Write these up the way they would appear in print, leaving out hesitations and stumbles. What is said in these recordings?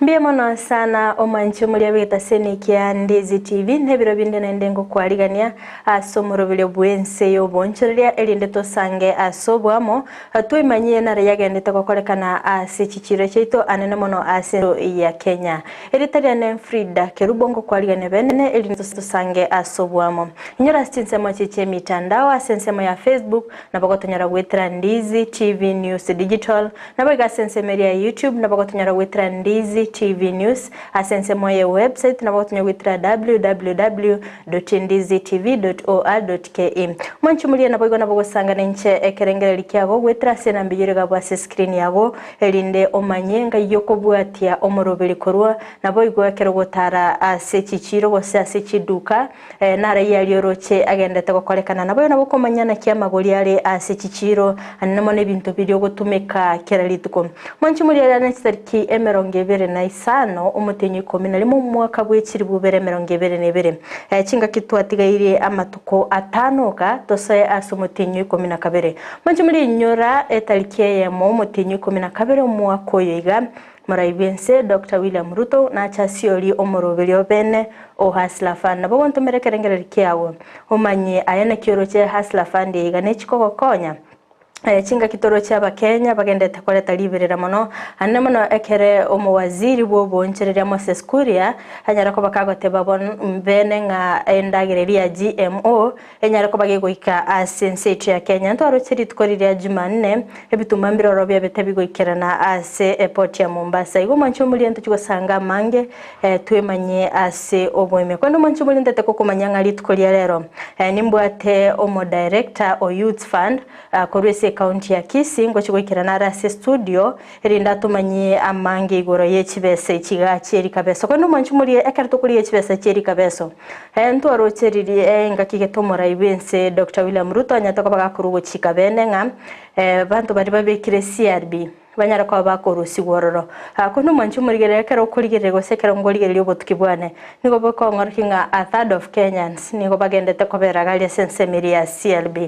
Mbia mono sana omanchu mulia wita senikia Ndizi TV nebiro binde nendengo kwaligania asomoro bile bwense yo bonchoria elinde to sange asobwamo tuimanyie na yagende tokokolekana asichichiro cheito anene mono asero ya Kenya elitaria ne Frida Kerubo ngo kwaligania benene elinde to sange asobwamo nyora stinsemo chiche mitandao asensemo ya Facebook na bakotonyara gwetera Ndizi TV News Digital na baga sensemeria YouTube na bakotonyara gwetera Ndizi TV News asense moye website na bakutunya gwitira www.ndizitv.or.ke manchumulia na boigo na bogosanga nenche ekerengere likiago gwitira sena mbiyirega bwa screen yago elinde omanyenga yokobwatia omorobeli korwa na boigo ekerogotara asechichiro gose asechiduka nara yalioroche agendete gokolekana na boyo na bokomanyana kia magoli ale asechichiro anemo ne bintu biri gotumeka keralituko manchumulia na tsarki emerongevere na isano umutenyi 10 mu mwaka bw'ekiri bubere 22 chinga kitwatigaire amatuko atanoka tosaye asumutenyi 12 manjumuri nyora etalikie ya mu mutenyi 12 mwaka oyiga maraibense Dr. William Ruto na chasioli omorobeli obene o Hustler Fund na bonto merekerengere kiawo omanye ayana kioroche Hustler Fund yiga nechiko konya chinga kitoro cha Kenya bagendete koleta liberera mono annemono ekere omowaziri bwo boncherera Moses Kuria anyara ko bakagote babon mbene nga endagireria GMO enyara ko bagegoika asense ya Kenya ntwaro chiri tukoriria Jumanne ebitumambiro robya betebigoikerana ase airport ya Mombasa igo manchumuli ento chigosanga mange twemanye ase obweme kwendo manchumuli ndete ko kumanyanga litukolia lero nimbwate omo director o Youth Fund korwese county ya Kisii ngo chigwikirana rase studio erinda tumanyie amange igoro yechibese chigachi erikabeso kwendo manchumulie ekarto kuri yechibese cherikabeso ento arocheriri ngakigetomora ibense Dr. William Ruto anyatoka bagakurugo chikabene nga bantu bari babekire CRB banyara kwa bakorusi gororo kuno manchumurigere kero kurigere gosekera ngorigere yobotukibwane nigo boko ngorkinga a third of Kenyans nigo bagendete kobera gali sensemiri ya CLB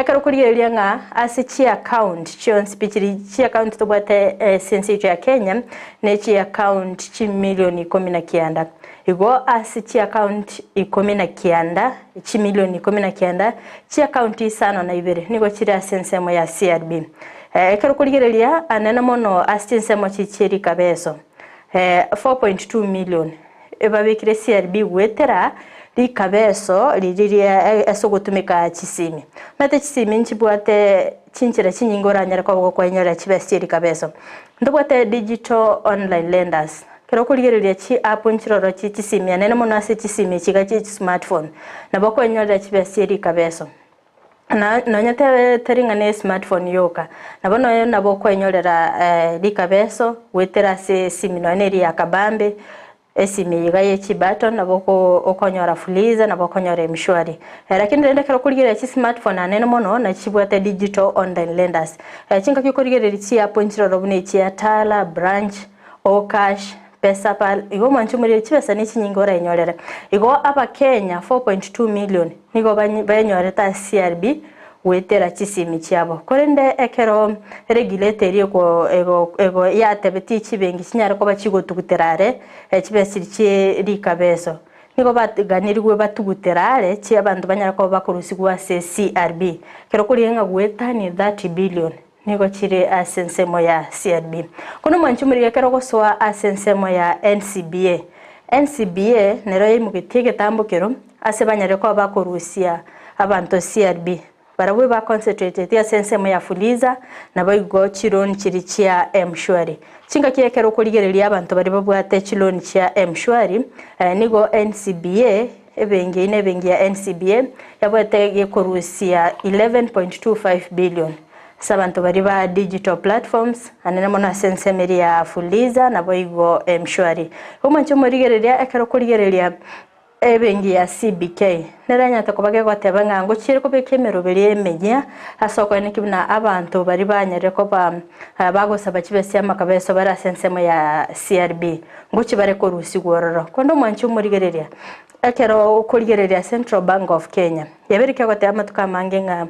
kero kurigere nga asichi account chion spichiri chi account to bate sensitive ya Kenya ne chi account chi milioni 19 igo asichi account 19 chi milioni 19 chi account isano na ibere nigo chira sensemo ya CLB kero kurigerelia anena mono astinsemo chichiri kabeso 4.2 million ebabekire CRB wetera li kabeso lidiria esogotumika chisimi mate chisimi nchibwate chinchira chinyingora nyara kwa nyara chibestiri kabeso ndobwate digital online lenders kero kurigerelia chi app nchiroro chisimi anena mono ase chisimi chigachi smartphone nabako nyara chibestiri kabeso na nyate teringane smartphone yoka nabono nabo kwenyorera likabeso wetera se siminoneri yakabambe esimi gaye chibato naboko okonyora fuliza naboko nyore mshwari lakini ndende kero kuligera chi smartphone anene mono na chibwate digital online lenders chinga kikoligera chi apo nchiro bune chi atala branch o cash pesa pal igo manchumuri chibesa ni chinyingora inyorera igo aba Kenya 4.2 million nigo banyoreta CRB wetera chisimi chiabo korende ekero regulator ego ya tebeti chibengi chinyara ko bachigo tuguterare chibesiri chi likabeso nigo batganirwe batuguterare chi abantu banyara ko bakurusigwa se CRB kero kulienga gweta ni 30 billion nigo chire asensemo ya CRB kuno manchumuri kero goswa asensemo ya NCBA nero yimugitige tambukero asebanyare ko bakurusia abantu CRB barawe ba concentrated ya sensemo ya fuliza na boigo chironi chirichia mshwari chinga kiekero kurigerelia abantu bari babwate chiloni chia mshwari nigo NCBA ebengi ya NCBA yabwate gekurusia 11.25 billion sabantu bari ba digital platforms anene mona sensemeri ya fuliza na boigo mshwari umancho murigerelia ekero kurigerelia ebengi ya CBK neranya takobage gwatebanga ngo chiriko bekemero beri menya asoko nikibina abantu bari banyere ko bagosaba chibese amakabeso bara sensemo ya CRB ngo chibare ko rusigororo kondo mwanchu murigereria ekero kurigereria Central Bank of Kenya yaberike gwate amatuka mange nga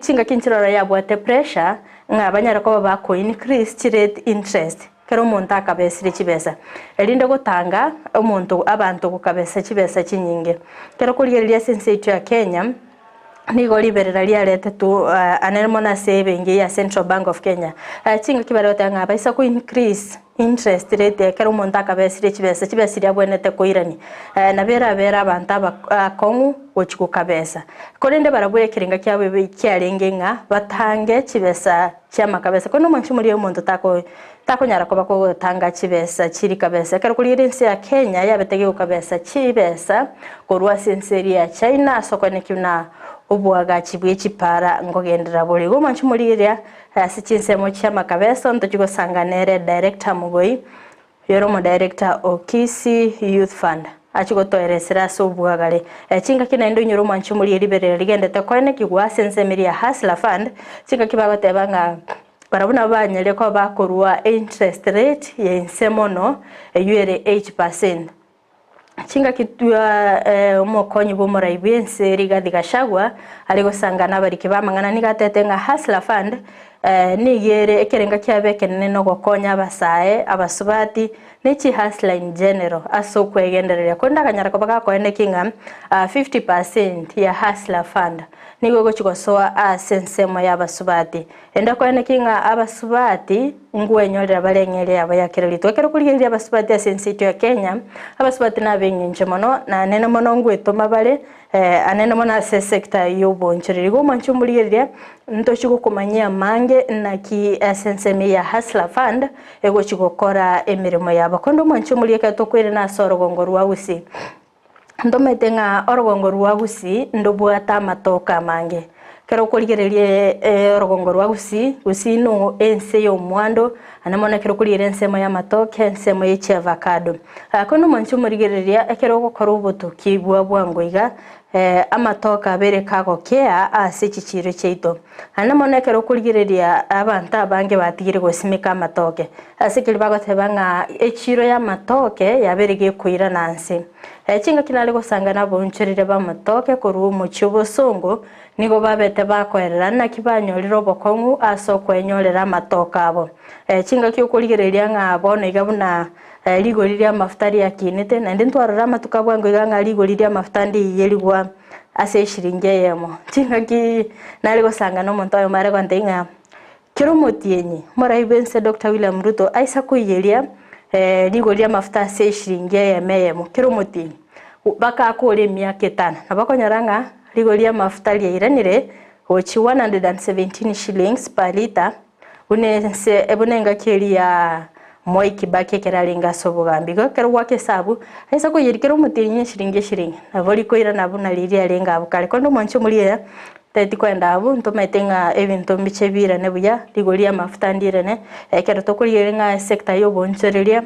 chinga kinchirora yabwate pressure nga banyara ko bako increase rate interest kero omonto akabesire chibesa erinde gotanga omonto abantu gukabesa chibesa chinyinge kero kurigereria sense itu ya Kenya nigo liberera liarete tu anene mona saving ya Central Bank of Kenya chinga kibare otanga baisa ku increase interest rate kero omonto akabesire chibesa liabwenete koirani na bera abantu abakongu gochiko kabesa korende barabwe kiringa kyabwe kyarenge nga batange chibesa cyama kabesa kono manchi muri omonto takonyara kuba ko tanga chibesa chiri kabesa kero kuri Ense ya Kenya yabetege ukabesa chibesa korwa senseri ya China sokone kuna ubwaga chibwe chipara ngogendera buri go manchi muri area sichinsemo cyama kabesa ntochiko sanganere director mugoi yoro mo director o Kisii Youth Fund achigotoeresera sobwagale chinga kinaindo nyoro manchi muri liberera ligendete koine kigwa sensemeri ya Hustler Fund chinga kibagoteba nga barabona banyere ko bakorwa interest rate ya Ense mono yuere 8%. Chinga kitua umukonyi bumuraibu Ense Rigathi Gachagua ariko sangana bariki bamangana nigatete nga Hustler Fund nigere ekerenga kyabekenene no gokonya abasae abasubati nichi Hustler in general aso kwegenderera konda kanyara ko bagakoene kinga 50% ya Hustler Fund nigo gochigosoa sensemo y'abasubati enda koene kinga abasubati ngwenyorera barengere abayakirali twekero kurigeria abasubati asensitu ya Kenya abasubati nabenyenje mono na nene mono ngwetoma bare anene mona se sector y'obonchereri go manchu murigeria ntochiko kumanyia mange na ki sensemi ya Hustler Fund ego chigokora emirimo yabo kondo manchu murieka tokwire na sorogongo rwa Gusii ndomete nga orogongo rwa Gusii ndobwata matoka mange kero kurigererie orogongo rwa Gusii no Ense yo mwando anamona kero kurire ensemo ya matoke ensemo ye avocado kono manchu murigereria ekero gukora ubutuki bwangoiga amatoka bere kago kea asichichiro cheito anamona kero kurigereria abantu abange batigire gosimika amatoke asikiri bagoteba nga echiro ya matoke yaberege kuira nanse chinga kinale gosangana boncherire ba matoke koru muchubo songo nigo babete bakoerera na kibanyoriro bokongu aso kwenyorera matoka abo chinga kyo kurigereria nga bono igabuna ligoriria mafutari yakinete na ndintwarara matuka bwango iganga ligoriria mafutandi yerigwa ase shiringe yemo chinga ki nale gosangana omonto ayo mare kwantenga Kerubo tienyi moraibu Ense Dr. William Ruto aisa kuyeria ligoria mafuta ase shiringe yemo Kerubo tienyi baka akore miaka 5 na bakonyaranga ligoria mafuta liairanire ochi 117 shillings per liter unense ebunenga keria Moi Kibaki keralinga sobugambigo kerwa kesabu aisa ko yerikero mutinye shiringi na voli koira nabuna liria lenga abukale kondo mancho muliya teti kwenda abu ntometenga ebintu mbichebira nebuya ligoria mafuta ndirene ekero tokulirenga sector yo bonchereria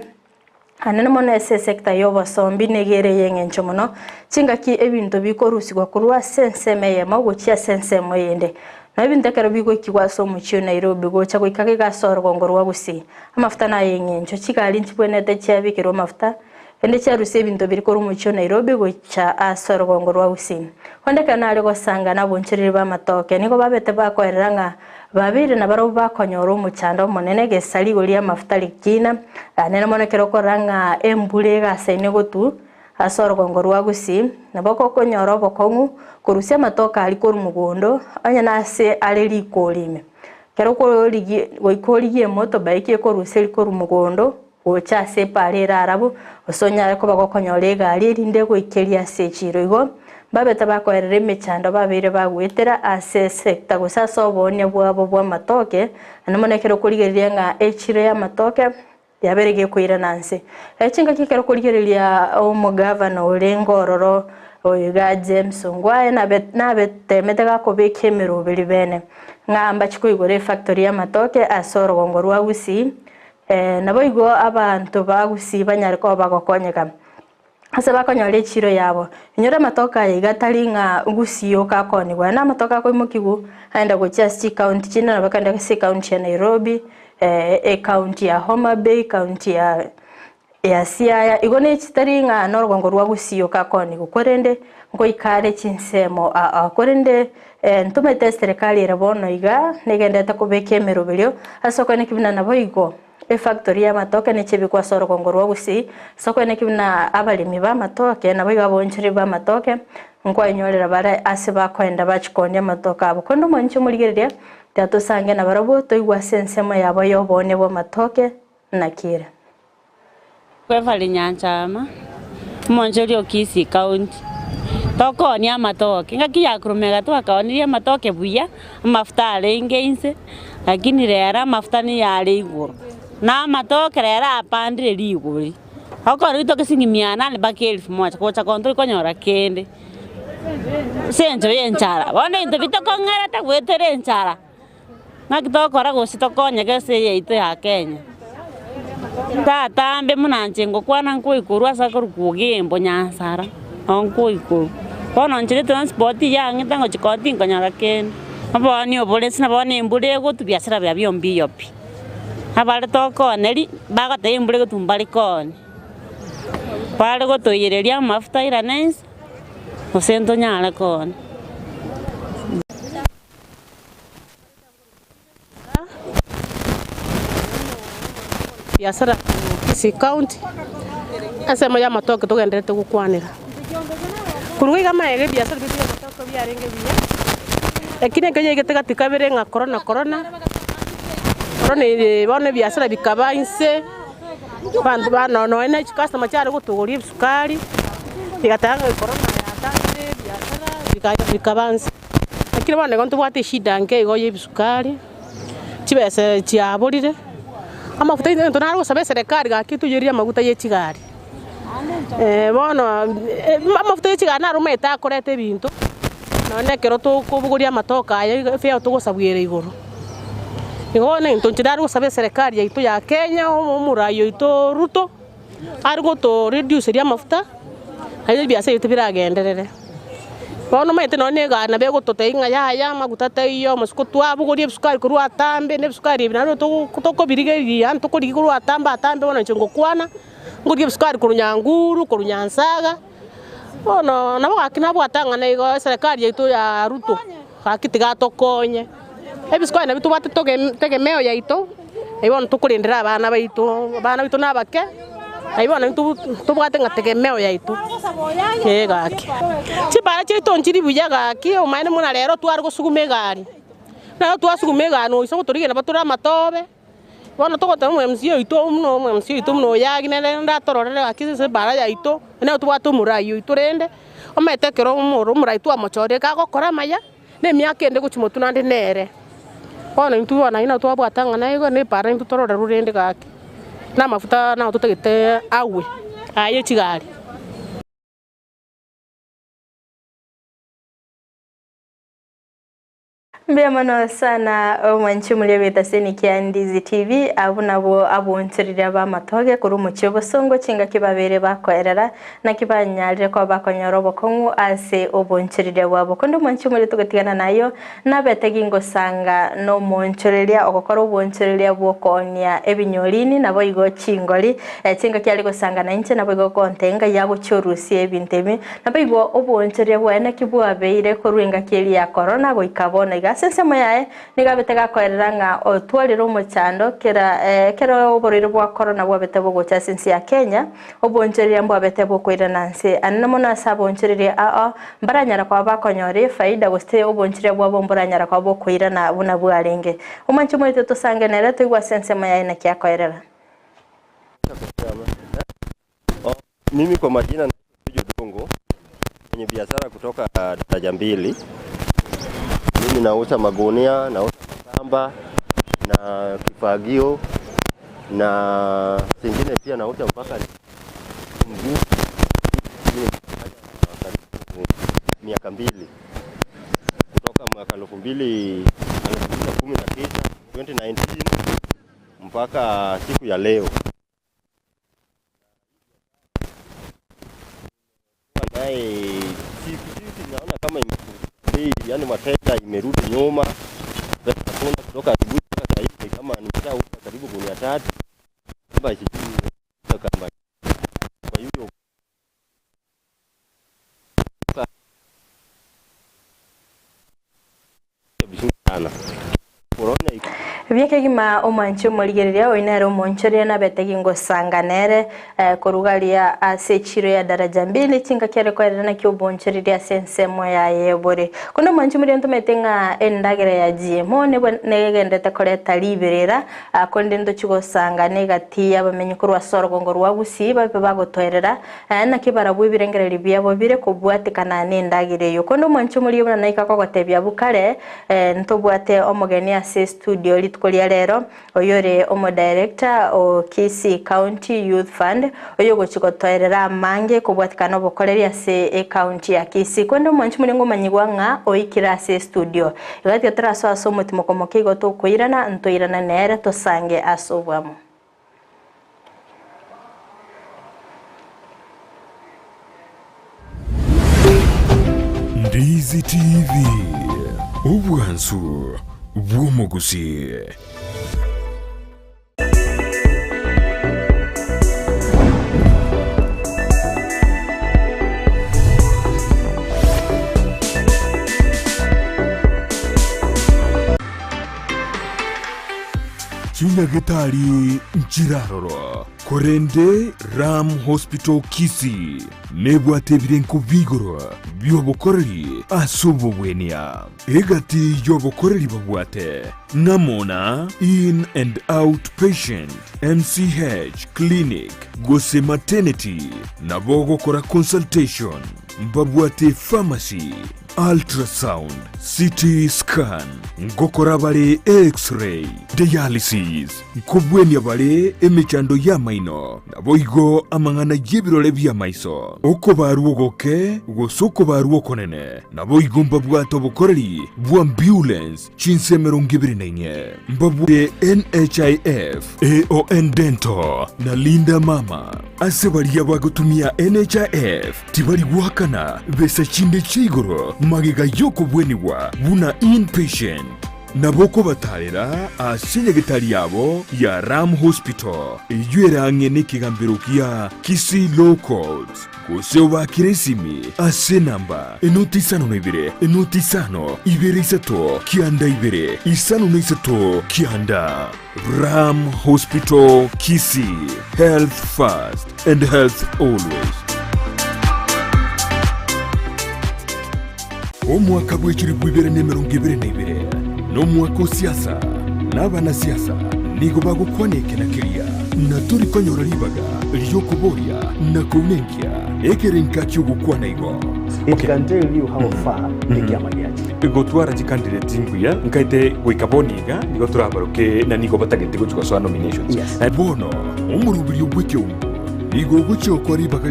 anene mona ese sector yo basombi negere yengencho mono chingaki ebintu bikorusigwa kurwa senseme ya magochia sensemo yende na ebintu kero bigo kigwaso muchio Nairobi gocha goikage gasoro gongorwa Gusii amafuta na yengencho chikali nchibwenete cyabikiro mafuta ende cyaruse ebintu birikoro muchio Nairobi gocha asoro gongorwa Gusii onde kanale gosanga naboncherere ba matoke niko babete bakoeranga babire na baro bakonyoro muchando monene gesali golia mafuta likina anene mona kero koranga embule gasaine gotu asoro gongorwa Gusii na boko konyoro bokongu kurusia matoka alikoro mugondo anya nase aleri kolime kero ko ligi goikoligie moto bike ko ruseli ko mugondo ocha se parera arabu osonya ko bagokonyore gari rinde goikeria se chiro igo babeta bakoerere mechando babire bagwetera ase sector gusaso bonye bwabo bwa matoke anamone kero kurigeria nga echiro ya matoke yaberege kuira nanse echinga kikero kurigeria omugavana olengororo oyiga James ngwaye nabete metega ko bekemero belibene ngamba chikuigore factory ya matoke asoro gongorwa Gusii nabo igo abantu ba Gusii banyariko bagokonyeka ase bakonyore chiro yabo inyora matoka igatari nga Gusii okakoni bwana matoka ko imukigu aenda gochia county china na bakanda ke county ya Nairobi county ya Homa Bay county ya Siaya igone chitari nga norgongo rwa Gusii okakoni gukorende ngo ikare chinsemo akorende ntumete serikali erabono iga negendeta kubekemero belyo asokone kibina nabo igo factory ya matoke ni chibi kwa soro kongorwa Gusii soko ene kibuna abalimi ba matoke nabo igabonchiri ba matoke nkwa inyorera bare ase bakwenda bachikonya matoke abo kondo mwanchi murigereria tatusange na barabo toigwa sensemo yabo yobone bo matoke nakira kwevali nyanchama monjorio Kisii County tokonia matoke ngakia kurumega twakaonirie matoke buya mafuta arenge Ense lakini rera mafuta ni yari iguru na matoke rera apandire liguri hako rito kisingi 800 baki 1000 kocha kontrol konyora kende senjo yenchara bone into bitokongera ta gwetere enchara ngakitokora gusitokonya gese yeito ya Kenya tatambe munanjengo kwana nkuikurwa sakurukugembo nyasara onkuikuru kono njire transport yange tango chikoti nkonyara kende abani obolesi nabone mbure gotubiasira bya byombi yopi abale tokoneri bagate imbure gotumbali kone bale gotoyireria mafuta ira Ense osento nyale kone biasara Kisii County asema ya matoke tugenderete gukwanira kurungi kama ege biasara bitu ya matoke byarenge biya lakini kaje gitega tikabere nga corona bone biasara bikaba Ense bantu bano no ene customer cyari gutugura sukari bigatanga corona yatande biasara bikabanze lakini bone gontu bwate shida nke go yibisukari chibese chiaborire amafuta into naro sabe serikali gakitu yeria maguta yechigari bono amafuta yechigari naro meta korete bintu none kero to kubuguria matoka ayo fea to gusabwire iguru igone into nchidaro sabe serikali yaitu ya Kenya umurayo ito Ruto argo to reduce ria mafuta ayo biase yitu biragenderere bono mete none gana bego to teinga ya maguta teiyo musiko twabuguria sukari kuru atambe ne sukari binaro to birigeria anto kuri kuru atamba bono chengo kwana ngurie sukari kuru nyanguru kuru nyansaga bono nabo akina bwatanga na igo serikali yitu ya Ruto akitiga tokonye ebisukari na bitu bate tegemeo yaito ibono tukurindira abana baitu nabake aibona tubwate ngategemeo yaitu gaki chibara chito nchiri buya gaki umaine muna rero twari gusugume gari na twasugume gano iso turigena batura matobe bona togota MC ito muno yagine ndatororere gaki se bara yaito na tubwate murayo iturende ometekero murayo twa mochore ka gokora maya ne myaka ende guchimotu nande nere bona intubona ina twabwatanga na igo ne para intutorore rurende gaki na mafuta na tutagite awe ayo chigari mbia mano sana mwanchi mulebeta seni kia Ndizi TV abunabo abontirira ba matoge kuri mukibo songo kinga kibabere bakoerera na kibanyarire kwa bakonyorobo kongu ase obontirira wabo kondo mwanchi mule tugatigana nayo nabetegi ngosanga no monchoreria okokora obonchoreria bwokonia ebinyorini nabo igo chingoli kinga kyali gosanga na inche nabo igo kontenga yago chorusi ebintemi nabo igo obonchoreria bwana kibwabeire korwenga keli ya corona go ikabona sensemo yae nigabetega koeranga otwariro muchando kera oboriro bwa corona bwabete bogocha sensi ya Kenya oboncheria mbwabete bokwira Ense anamona saboncheria mbaranyara kwa bakonyore Frida goste oboncheria bwa bomboranyara kwa bokwira na buna bwarenge umanchi mwete tusange nere tuigwa sensemo yae na kya koerera mimi kwa majina na Dongo kwenye biashara kutoka daraja 2. Mimi nauza magunia, nauza makamba na kifagio na zingine pia nauza mpaka mguu. Miaka 2 kutoka mwaka 2019 mpaka siku ya leo. Naona kama yani mateja imerudi nyuma kutoka asubuhi mpaka hivi kama nimeshauza karibu gunia 3 kama sijui kama kwa hiyo sana corona Biake gima omancho moligereria oinere omonchoria na betegi ngosanganere korugaria asechiro ya daraja mbili chinga kyare kwerana kyo bonchoriria sensemo ya yebore kono mancho muri ntometenga endagere ya GMO negendete koleta liberera konde ndo chigosangane gati abamenye kurwa sorogongo rwa Gusii babe bagotoerera na kibara bwibirengere byabo bire kubwatikana n'endagere yo kono mancho muri bana naika kogotebya bukare ntobwate omogeni ase studio kolia lero oyore omo director o Kisii County Youth Fund oyogo chikotoerera mange kubwatikana obokoreria se county ya Kisii kwenda mwanchi mulingo manyigwanga oikira se studio igati ataraso aso mutimo komokigo to kuirana ntoirana nere tosange asobwamo Ndizi TV Ubwansu Gusii. Chinyagetari Nchiraroro Korende Ram Hospital Kisii nebwate birenko vigoro byobokoreri asobobwenia egati yobokoreri babwate namona in and out patient MCH clinic Gusii maternity nabogokora consultation babwate pharmacy ultrasound CT scan ngokora bale x-ray dialysis kubwenia bale emechando ya maino naboigo amangana yebirole bya maiso uko baruogoke gosoko baruokonene naboigo mbabwato bokoreri bwa ambulance chinsemero ngibirinainye mbabwe NHIF AON dental na linda mama asebali bagotumia NHIF tibali guhakana besa chinde chigoro magega yoko bweniwa buna inpatient naboko batarera asinyagetari yabo ya Ram Hospital iyweranye n'ikigambiro kia Kisii Low Codes Gusii bakiresimi ase namba enoti sano ibere isato kianda ibere isano n'isato kianda Ram Hospital Kisii, health first and health always. Omwaka bw'ekiri bw'ibere n'emirongo ibere n'ibere n'omwaka siasa n'abana siasa nigo bagukwaneke na kiria na turi konyora libaga lyokuboria na kunenkia ekerenka cy'ugukwana igo. It can tell you how far ekiama gyachi gotwara candidate nguya nkaite gwikaboniga nigo turabaruke na nigo batagete guchwa so nominations. Bono omurubiri obwekyungu nigo gucyokwa libaga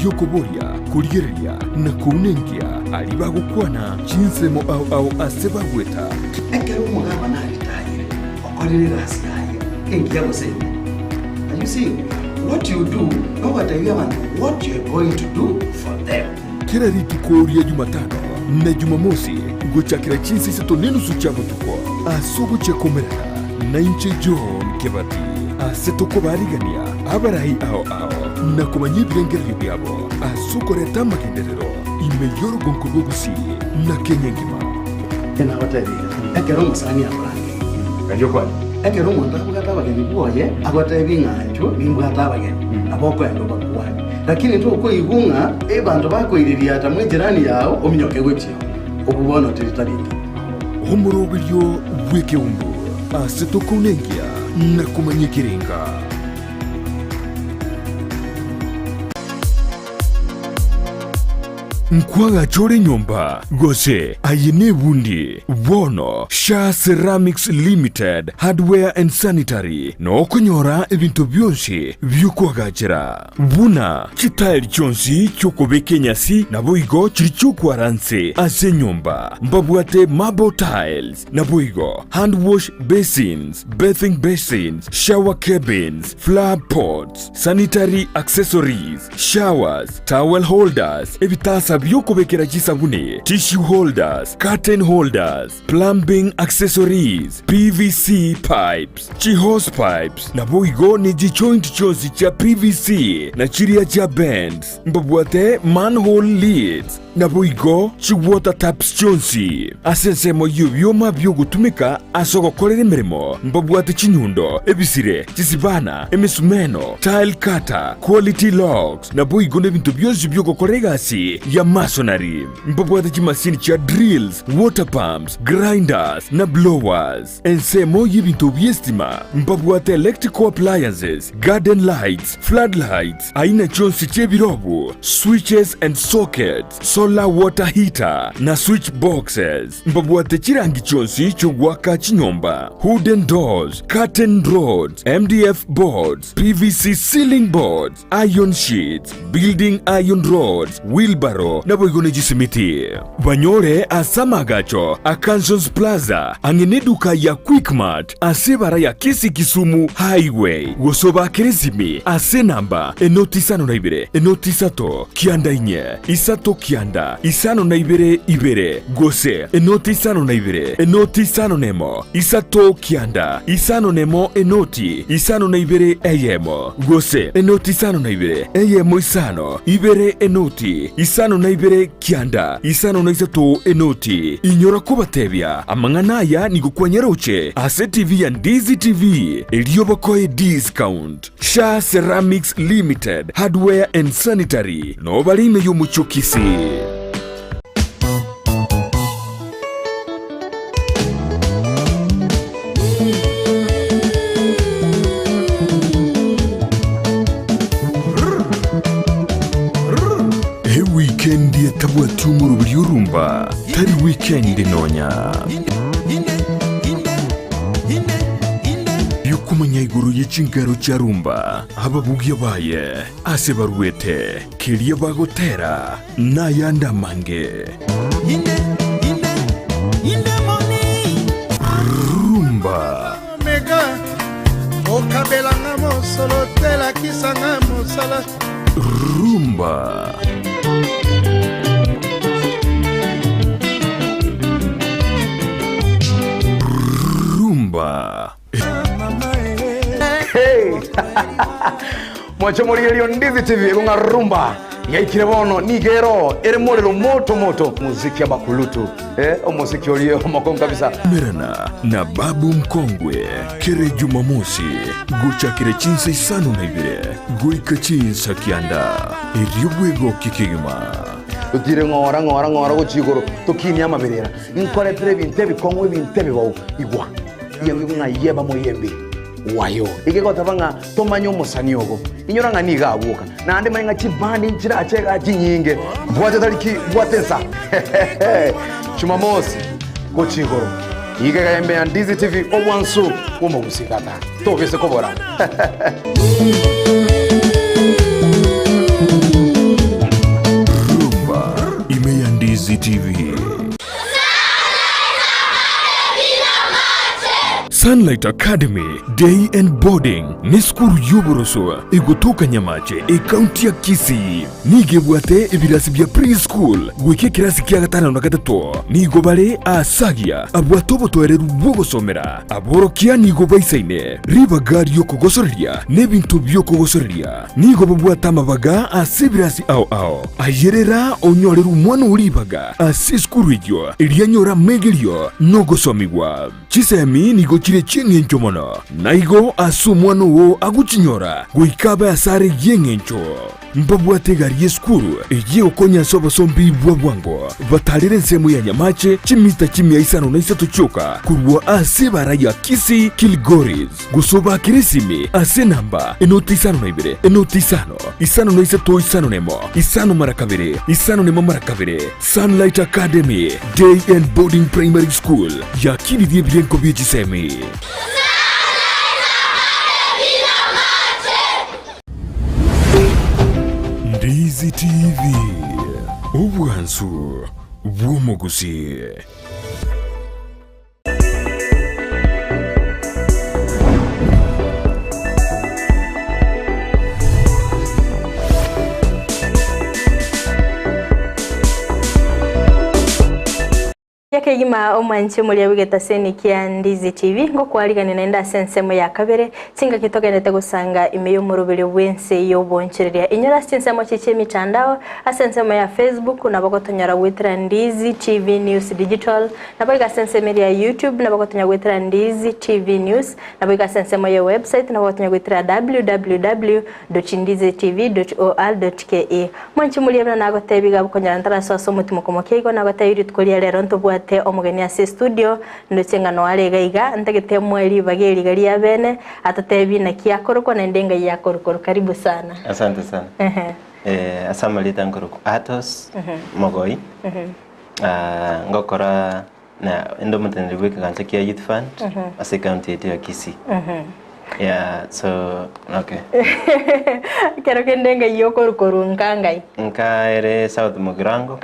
lyokuboria kurigereria na kunenkia ali bagukwana chinsemo au aseba gweta ekero umugaba nabitayire okorere rasikaye engiabo sene. And you see what you do no what you want what you are going to do for them. Kila ritukoria Jumatano na Jumamosi guchakira chinsi sato nenusu chabo tuko asugu chekomerera na inche John Kebati asetoko barigania abarahi ao na kumanye birengeri byabo asukoreta makinderero imeyoro gonkugo Gusii na Kenya ngima tena watari ekero musani abrange kanyo kwa ekero mwanda bugata bageni boye agote binganjo bimbugata bageni aboko endo bakuwani lakini tu uko igunga bantu bakoiriria ata mwijirani yao ominyoke gwechi okubono tiritariki omurobiryo bwekeumbu asetoko nengia na kumanye kirenga. Nkwaga chore nyomba gose ayine bundi bono Sha Ceramics Limited hardware and sanitary no kunyora ebintu byonse byukwagachira buna chitaili chonsi chokobeke nyasi na boigo chirichokwaranse ase nyomba mbabwate marble tiles na boigo hand wash basins, bathing basins, shower cabins, flower pots, sanitary accessories, showers, towel holders, ebitasa byokobekera chisabune, tissue holders, curtain holders, plumbing accessories, PVC pipes, hose pipes na boigo ni joint chozi cha PVC na chiria cha bends mbabwate manhole lids na boigo chi water taps chonsi asensemo yubyoma byogutumika asogokorera emirimo mbabwate chinyundo ebisire chisibana emisumeno tile cutter quality locks na boigo nebintu byonsi byogukorera egasi ya masonary mbabwate chimasini cha drills water pumps grinders na blowers ensemo y'ebintu byestima mbabwate electrical appliances garden lights floodlights aina chonsi chebirobu switches and sockets solar water heater na switch boxes mbabwate chirangi chonsi chogwaka chinyomba wooden doors curtain rods MDF boards PVC ceiling boards iron sheets building iron rods wheelbarrow na boigone chisimiti banyore asamagacho Akansons Plaza angeneduka ya Quickmart asebara ya Kisii Kisumu highway gosoba keresimi ase namba enoti sano na ibere enoti sato kianda inye isato kianda isano na ibere gose enoti sano na ibere enoti sano nemo isato kianda isano nemo enoti isano na ibere eyemo gose enoti sano na ibere eyemo isano ibere enoti isano na ibere kianda isano na isato enoti inyora kubatebya amanganaya nigukwanyeroche ase TV ya Ndizi TV iliyobakoe discount Sha Ceramics Limited Hardware and Sanitary no balime y'umuco Kisii. Weekend yetabwati umurubiri urumba tari weekend nonya yukumanya iguru y'ikingaro cya rumba ababugi baye ase baruete kiriye bagotera nayandamange rumba mega okabelanga mosolo tela kisanga mosala rumba rumba hey mwacho muriyo Ndizi TV kunga rumba yaikire bono nigero ere morero moto muziki abakulutu omuziki oliyo makongo kabisa merana na babu mkongwe kere Jumamosi guchakire chinsa isano na ibire guika chinsa kianda iriyobwego kikigima utire ngora guchigoro tukini amaberera inkore prebinte bikongwe binte bibawo igwa yewe ngayeba moyembe wayo igeko tabanga tomanyo musanyogo inyora ngani gabuka nande manya chibandi nchira cheka chinyinge bwate taliki bwate sa Jumamosi gochigoro ige kayembe ya Ndizi TV obwansu womo gusikata tobese kobora rumba ime ya Ndizi TV. Sunlight Academy Day and Boarding ni skuru y'uboroso igutuka Nyamache county ya Kisii nigebwate ibirasi bya preschool gwike kirasi kya gatano na gatatu nigobare asagia abwatobotoereru bwogosomera aborokia nigobaisaine ribagari yo kugosoreria nebintu byo kugosoreria nigobabwata mabaga asibirasi ao ayerera onyoreru mwana uribaga asiskuru iryo irianyora megerio no gosomigwa chisemi nigochire chengencho mono naigo asumwano wo aguchinyora guikaba asare yengencho mbabwate gari yeskuru eje okonya soba sombi bwabwango batalire nsemu ya Nyamache chimita chimia isano na isato choka kurwa asibara ya Kisii Kilgoris gusoba kirisimi ase namba enoti isano na ibere enoti isano na isato isano nemo isano nemo marakabere Sunlight Academy Day and Boarding Primary School ya kili die bienko biechisemi Ndizi TV ubwansu bw'omugusi. kegima omwanchi muri abigeta seni kia Ndizi TV ngo kwariganira nenda sensemo ya kabere singa kitogenete gusanga imeyo murubiri wense yo bonchereria inyora sensemo chiche mitandao asensemo ya Facebook na bagotonyara witra Ndizi TV News Digital na baga sensemo ya YouTube na bagotonya witra Ndizi TV News na baga sensemo ya website na bagotonya witra www.ndizitv.or.ke mwanchi muri abana nagotebiga bukonyara ntara soso mutimo komokego nagoteiri tkolia lero ntobwate omugeni ase studio ndocengano alegaiga ntagete mweli bageri gari ya bene atatebi na kiakoroko na ndenga yakoroko. Karibu sana. Asante sana. Asamalita nkoroko atos mogoi ngokora na endo mutende wiki kancha kia youth fund ase county ya Kisii. Yeah, so okay. Kero kendenga yokoroko nkangai nkaere South Mugirango.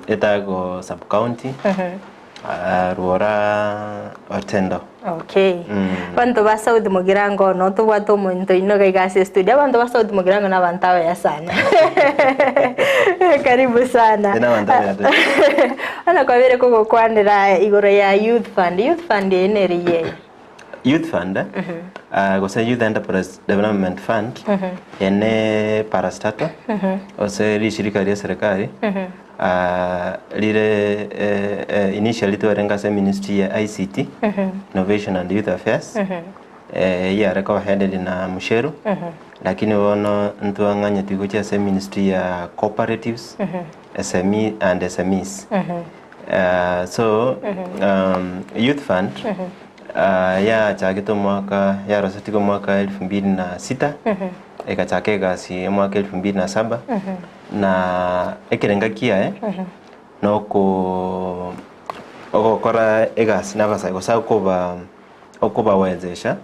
Itago sub county Ruora Otendo. Okay. Bantu ba South Mugirango no to wato muntu inoga igase studio bantu ba South Mugirango na bantawe ya sana. Karibu sana. Ina bantawe ya. Ana kwa vile koko kwandira igoro ya youth fund. Youth fund eneriye. Youth fund gosa Youth Enterprise Development Fund ene parastato ose lishirika lya serikali lile initially tuwarenga se ministry ya ICT Innovation and Youth Affairs ya reko handle na musheru lakini wono ntuanganya tukucha se ministry ya cooperatives SME and SMEs so youth fund ya chakito mwaka ya rosatiko mwaka 2006 ikachake gasi mwaka 2007 na ekirenga kia noko okokora egasi nabasa gosa okoba wezesha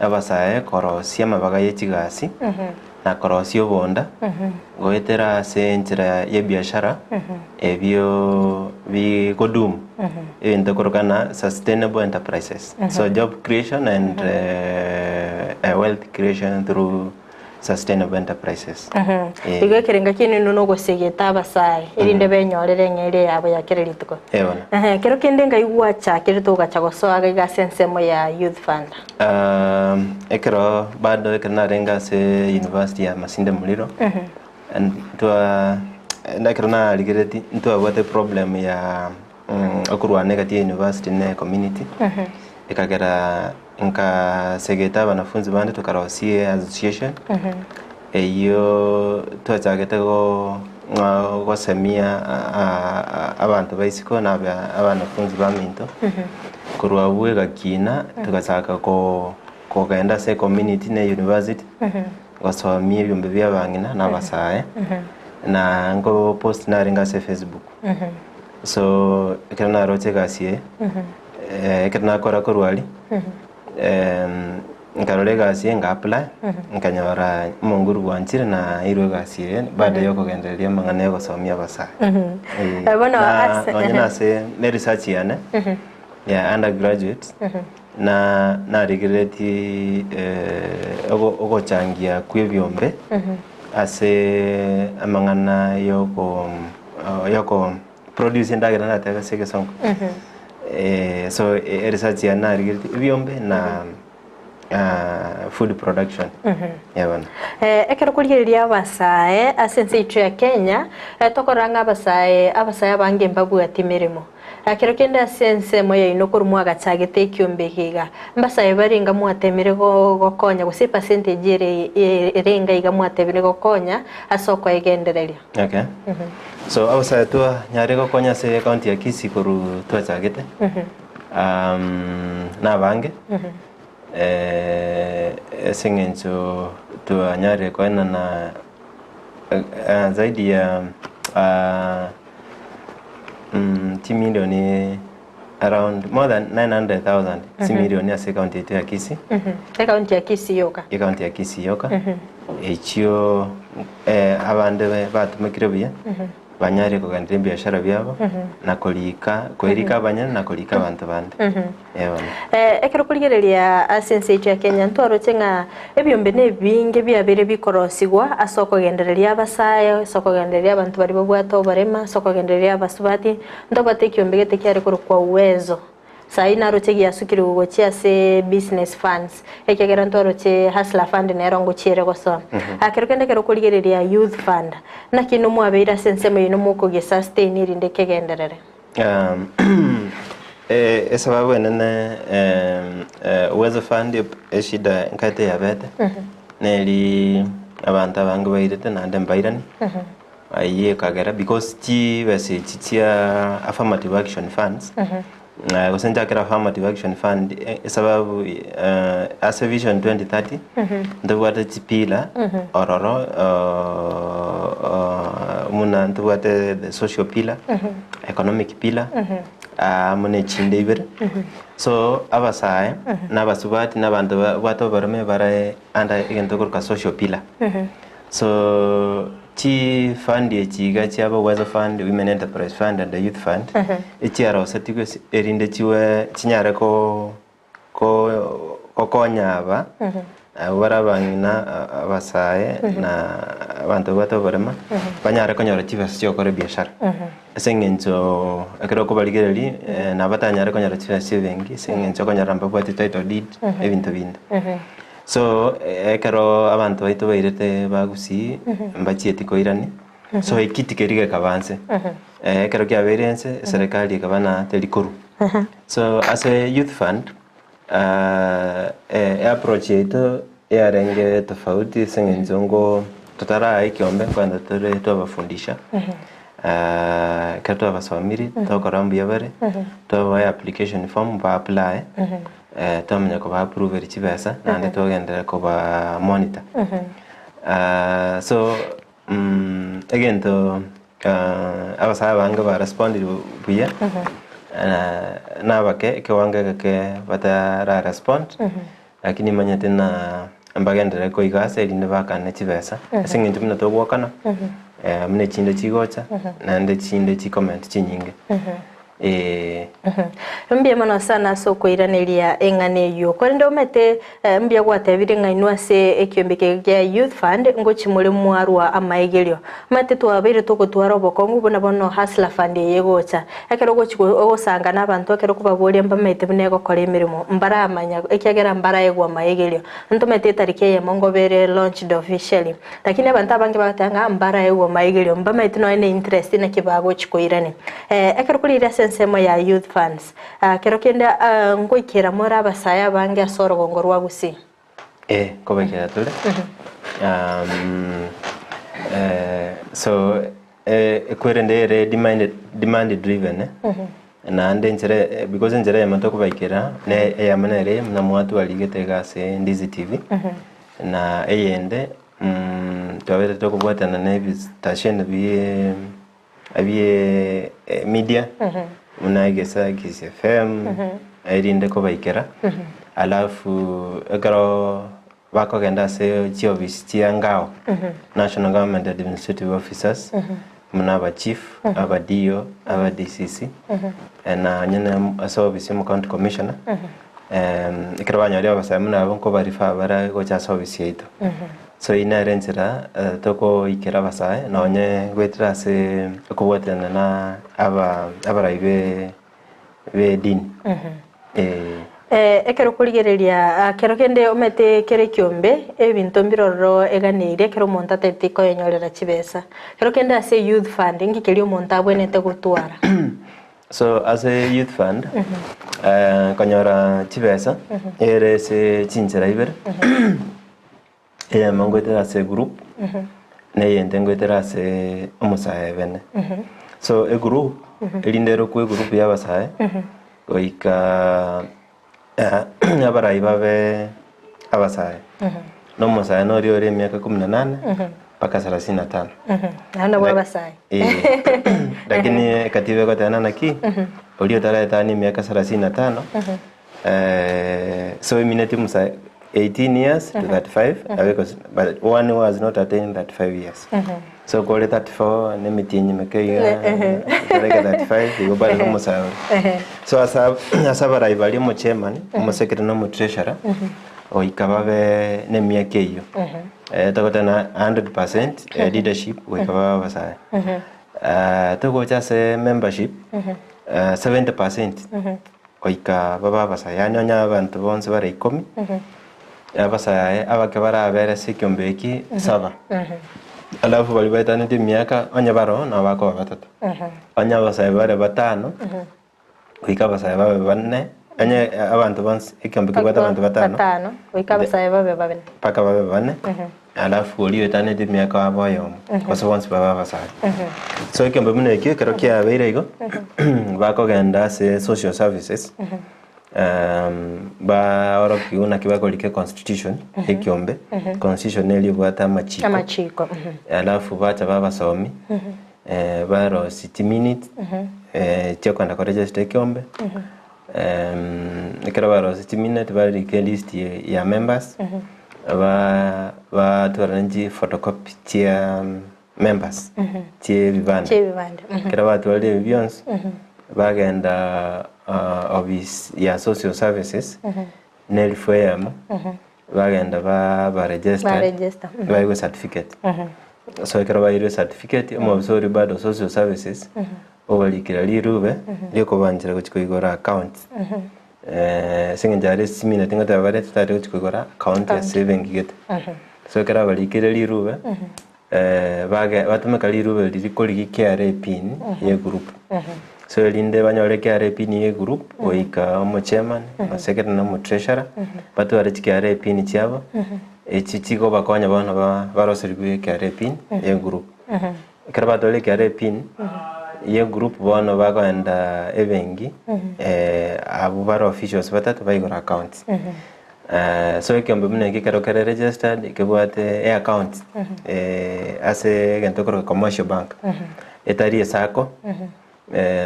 abasa korosia mabaga yechigasi na korosio bonda goetera se njira ya biashara ebyo bigodum ebintu korokana sustainable enterprises so job creation and wealth creation through sustainable enterprises. Igo kirenga kini nuno gosegeta abasai irinde benyorere ngere yabo yakererituko. Kero kendenga igwacha kirito gacha gosoaga ga sensemo ya youth fund. Ekero bado ekena renga se university ya Masinde Muliro. And to na ligireti into what the problem ya okurwa negative university ne community. Ekagera nka segeta banafunzi bande tukarosie association eyo twachagete go semia abantu baisiko na abanafunzi baminto kurwa bwega kina tukasaka ko genda se community ne university wasomie byombe byabangina na basaye na ngo post na ringa se Facebook so ekana roche gasie ekana kora korwali nkarore gasi nga apply nkanyora monguru wanchire na iro gasi baada yoko gendelia mangane yoko somia basa bona na se ne research yana ya undergraduates na regret ogo changia kwebyombe ase amangana yoko produce ndagira na taka sege song so research yana regret byombe na food production yabana ekero kuriria abasae asense itu ya Kenya tokoranga abasae bange mbabu atimirimo akero kenda sense moya inokorumwa agachagete kiombe kiga mbasae baringa mwatemire gokonya gusi percentage renga iga mwatemire gokonya asoko egendereria. Okay. So abasae tu nyari gokonya se county ya Kisii koru twachagete na bange singencho tuanyare kwena na zaidi ya milioni around more than 900,000 milioni ya county ya Kisii. County ya Kisii yoka. County ya Kisii yoka. Echio abande batumekire bya banyare kugandira biashara byabo na kuirika banyana na kulika abantu bande ekero kurigereria asense ya Kenya ntwaro chenga ebyombe ne binge byabere bikorosigwa asoko gendereria abasayo soko gendereria abantu bari babwato barema soko gendereria abasubati ndobate kyombe gete kyari kwa uwezo sai naro chegi asukiri ugo chiase business funds ekegera ntwaro che hustler fund ne rongo chire goso akero kende kero kurigereria youth fund na kinu mwabeira sense mo ino muko ge sustain irinde kegenderere sababu nene uwezo fund eshida nkate yabete neli abantu abangu bairete nande mbairani aye kagera because chi bese chitia affirmative action funds kusenja kera affirmative action fund sababu as a vision 2030 ndobwate chipila ororo muna ndobwate the social pillar economic pillar mune chinde ibere so abasaye nabasubati nabantu bato barome bare anda igento ka social pillar so chi fund echiga chiaba uwezo fund women enterprise fund and the youth fund echiara osatigo erinde chiwe chinyare ko konyaba barabangina abasaye na abantu bato barema banyare konyora chivas cyokore biashara sengenzo akero ko baligereri na batanyare konyora chivas bengi sengenzo konyara mbabwati title deed ebintu bindi so ekero abantu baito bairete bagusi mbachieti koirani so ikiti kerige kabanse ekero kya Ense serikali kabana telikoru so as a youth fund approach ito yarenge tofauti sengenzo tutara ikiombe kwanda tore tubafundisha kato abasomiri tokorambu yabare to application form ba apply tomnya ko ba approve chibesa nande togendera ko ba monitor so again to abasaba banga ba respond buya na bake ke wanga ke batara respond lakini manya tena ambagendera ko igase inde bakane chibesa singe tumna to gwakana mune chinde chigocha nande chinde chi comment chinyinge mbia mana sana soko iraneria engane yo kwende omete mbia gwatebire ngainwa se ekyombeke gya youth fund ngochi muri mwarwa amaigelio mate twabire tokotwara obokongu bona bono hustler fund yegocha ekero gochi ogosanga nabantu ekero kubaboria mbamete bunego kore emirimo mbara amanya ekyagera mbara egwa amaigelio ntomete tarike ya mongobere launched officially lakini abantu abange batanga mbara egwa amaigelio mbamete no ene interest na kibago chikoirane ekero kurira sema ya youth funds kero kenda ngoikera mora abasaya bange asoro gongorwa Gusii ko bakera tole so ekwerendere demand driven na ndenzere because njere yamanto kubakera ne yamanere na mwatu waligete gase Ndizi TV na eyende twabere tokubwatana na station biye media unagesa Kisii FM erinde ko baikera alafu egaro bako genda se chioffice chiangao National Government Administrative Officers mnaba chief abadio aba DCC na nyene service mu county commissioner ikirabanya lya basamuna abonko barifa bara go cha service yeto so inarentsera toko ikera basaye nonye gwetira se kubotana na abaraibe bedin ekero kurigereria kero kende omete kere kyombe ebintu mbiroro eganire kero monta tetiko yenyorera chibesa kero kende ase youth fund ngikeri monta abwenete gutwara so as a youth fund kanyora chibesa ere se chinchera ibere mangwetera se group ne yende ngwetera se omusaye bene so a group elindero ku group yabasaye oika abarai babe abasaye no musaye no riore miaka 18 mpaka 35 naona wabasaye lakini katibe kwa tena naki ulio tarehe tani miaka 35 so imineti musaye 18 years to 35 because but one was not attained 35 years. So call it 34 and meeting mekeiga 35 you bali como sabe. So asaba rival mo chairman mo secretary no mo treasurer o ikababe ne miaka hiyo. Tokota na 100% leadership o ikababa basa. Toko chase membership 70% o ikababa basa. Yani onya abantu bonse bare 10 abasa abakabara abere sikyombeki saba. Alafu walibaitana ndi miaka onya baro na bako batatu. Onya basa bare batano. Kuika basa babe banne. Onya abantu bonse ikyombe kubata abantu batano. Kuika basa babe babene. Paka babe banne. Alafu walibaitana ndi miaka abayo. Koso bonse baba basa. So ikyombe mune kyo kero kya beire igo. Bako genda se social services. Ba oroki una kibako like constitution ikyombe constitution eli bwata amachiko alafu bacha baba somi baro 60 minutes cyo kwanda ko register ikyombe ikara baro 60 minutes bari ke list ya members ba turanji photocopy tia members tie vivande kira watu wale bions bagenda office ya social services nelfm bagenda ba register ba certificate so ikara ba certificate mo obsori bado social services obalikira lirube liko banjira kuchikoigora account singenjare simina tingata bare tutari kuchikoigora account ya saving gate so ikara balikira lirube batumeka lirube likoliki KRA pin ye group so linde banyore KRA pin ye group oika omo chairman o secretary no treasurer batu are KRA pin chiabo echichiko bakonya bana barosirwe KRA pin ye group karaba dole KRA pin ye group bana bagoenda evengi abu baro officials batatu baigora accounts so ikyombe mune kikaro kare registered kebwate account ase gentokoro commercial bank etari sako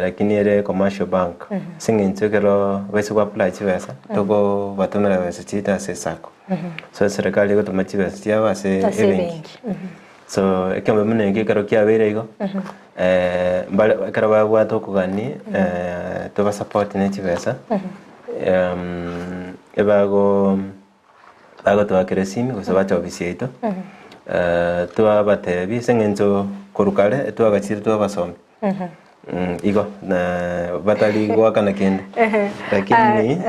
lakini ere commercial bank singincho kero wese kwa apply chivesa toko batumira wese chita se sako so serikali go tuma chivesa chiaba se evengi so ikyombe mune kikaro kya bere igo mbale karaba bwato kugani to ba support ne chivesa ebago to akresimi ko sabacha obisieto to abatebi sengenzo korukale to agachira to abasomi igo na batali go kana kende lakini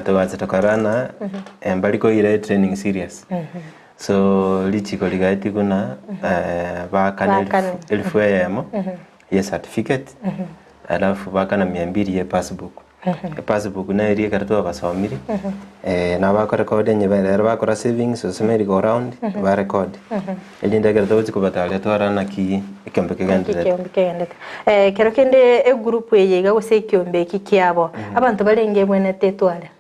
to azatokarana embaliko ile training serious so lichiko ligaiti kuna bakana elfu yamo ye certificate alafu bakana 200 ye passbook passbook na iri karto abasomiri na bako record enye bere bako savings so semeri go round ba record elinda karto chiko batale to arana ki ikyombe kigende kero kende e group ye ga gose ikyombe kikyabo abantu balenge bwene tetwale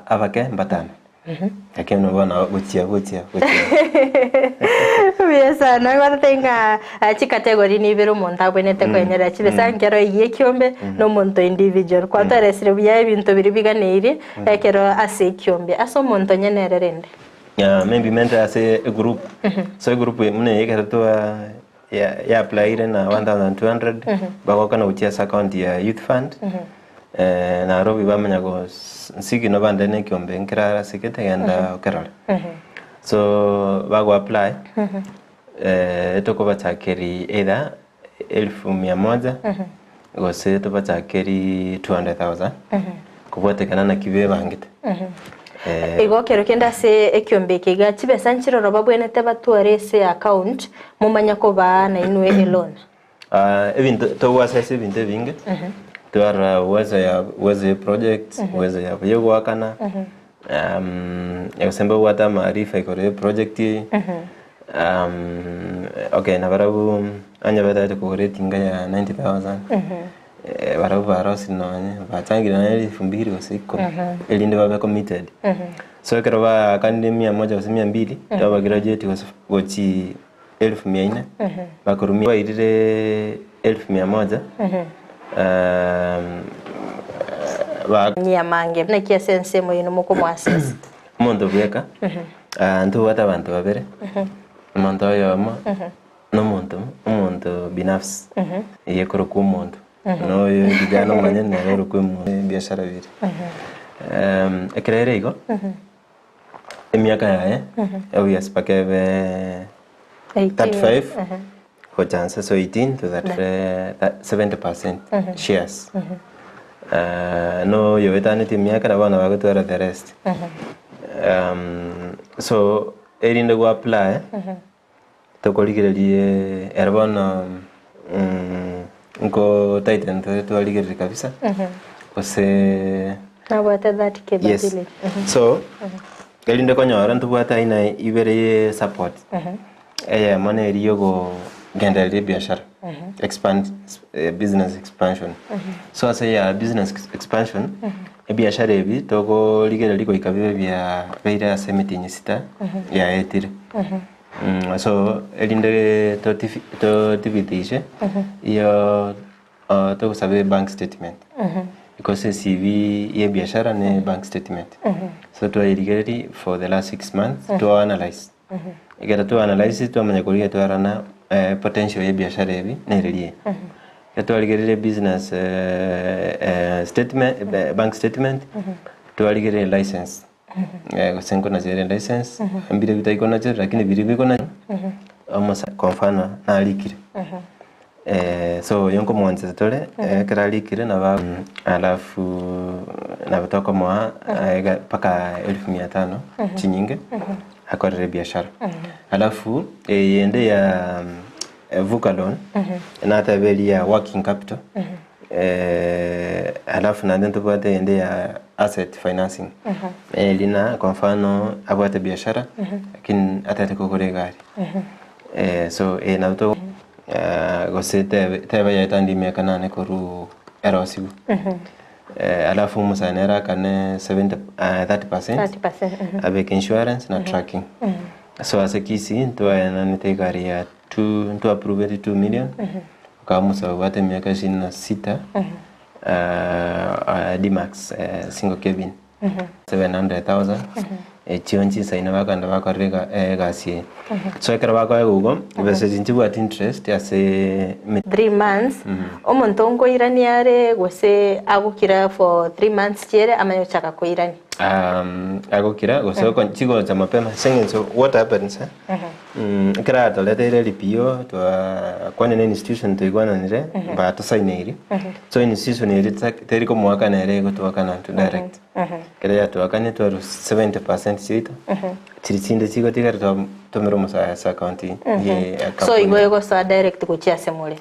abake mbatana akeno bana butia Biasa na ngwatenga chi category ni biro monta bwene te kwenyera chi besangero ye kyombe no monto individual kwa taresire bya ibintu biri biganire ekero ase kyombe aso monto nyenererende maybe mentor ase a group so a group mune yekera to ya apply na 1200 bako kana utia account ya youth fund na robi bamenya go siki no bande ne kyombe nkira sikete genda kerala so bago apply etoko batakeri either 1100 gose to batakeri 200,000 kubote kana na kibe bangite ego kero kenda se ekyombe kiga chibesa nchiro roba bwene te batware se account mumanya ko bana inwe elona ebintu to wasa ebintu binge tuara waze project waze ya yego akana yasemba wata maarifa ikore project okay na barabu anya bata ko rating ya 90,000 barabu barosi nonye batangira na 2000 osiko elinde baba committed so kero ba kandi 100 taba graduate wochi 1400 bakurumia wairire 1100 nyamange na kiasi Ense moyino muko mwasesi Mondo bweka ntu wata bantu babere mondo yomo no muntu binafsi yekoro ku muntu no kijana mwenye na yero ku biashara vile ekrere iko emiaka yae au yaspakeve 35 for chances so 18 to that 70% shares no yovetani timiaka na bana bagotwara the rest so erinde go apply to koligiririe erbona ngo titan to aligiri kabisa kose nabata that capability so erinde konyora ntubwata ina ibere support mane eriyo go gendele biashara expand business expansion so asa ya business expansion biashara ebi togo ligere liko ikabibe bya beira semiti nyisita ya etire so elinde to divitishe iyo to sabe bank statement because CV ye biashara ne bank statement so to ligere for the last 6 months to analyze igera to analyze to amanya kuliga to arana potential ye biashara ebi ne relie to ligere business statement bank statement to ligere license senko na zere license ambire bitaiko na zere lakini biko na amasa konfana na alikire so yonko mwanze tole kera alikire na ba alafu na batoka mwa paka 1500 chinyinge akorere biashara alafu yende ya vuka loan na tabeli ya working capital alafu na ndento bwate yende ya asset financing lina kwa mfano abwate biashara lakini atate kokore gari so na to gosete teba ya tandi miaka 8 koru erosibu alafu musanera kane 30% avec insurance na tracking so as a Kisii to na nitegari ya 2 to approve 2 million kama wate miaka 26 D-Max single cabin 700,000 chionchi saina bakanda bakorega gasi so ekara bako ugo bese jinchibu at interest ase 3 months omuntu ngo irani are gose agukira for 3 months chere amayo chaka ko irani agukira gose ko chigo cha mapema singing so what happens kira to lete lipio to kwane ne institution to igwana nire ba to sign so institution iri teri ko mwaka na ere go to kana to direct kira ya to akane to 70% chito chiritsinde chigo tigara to mero musa sa county ye so igo sa direct ko chia semole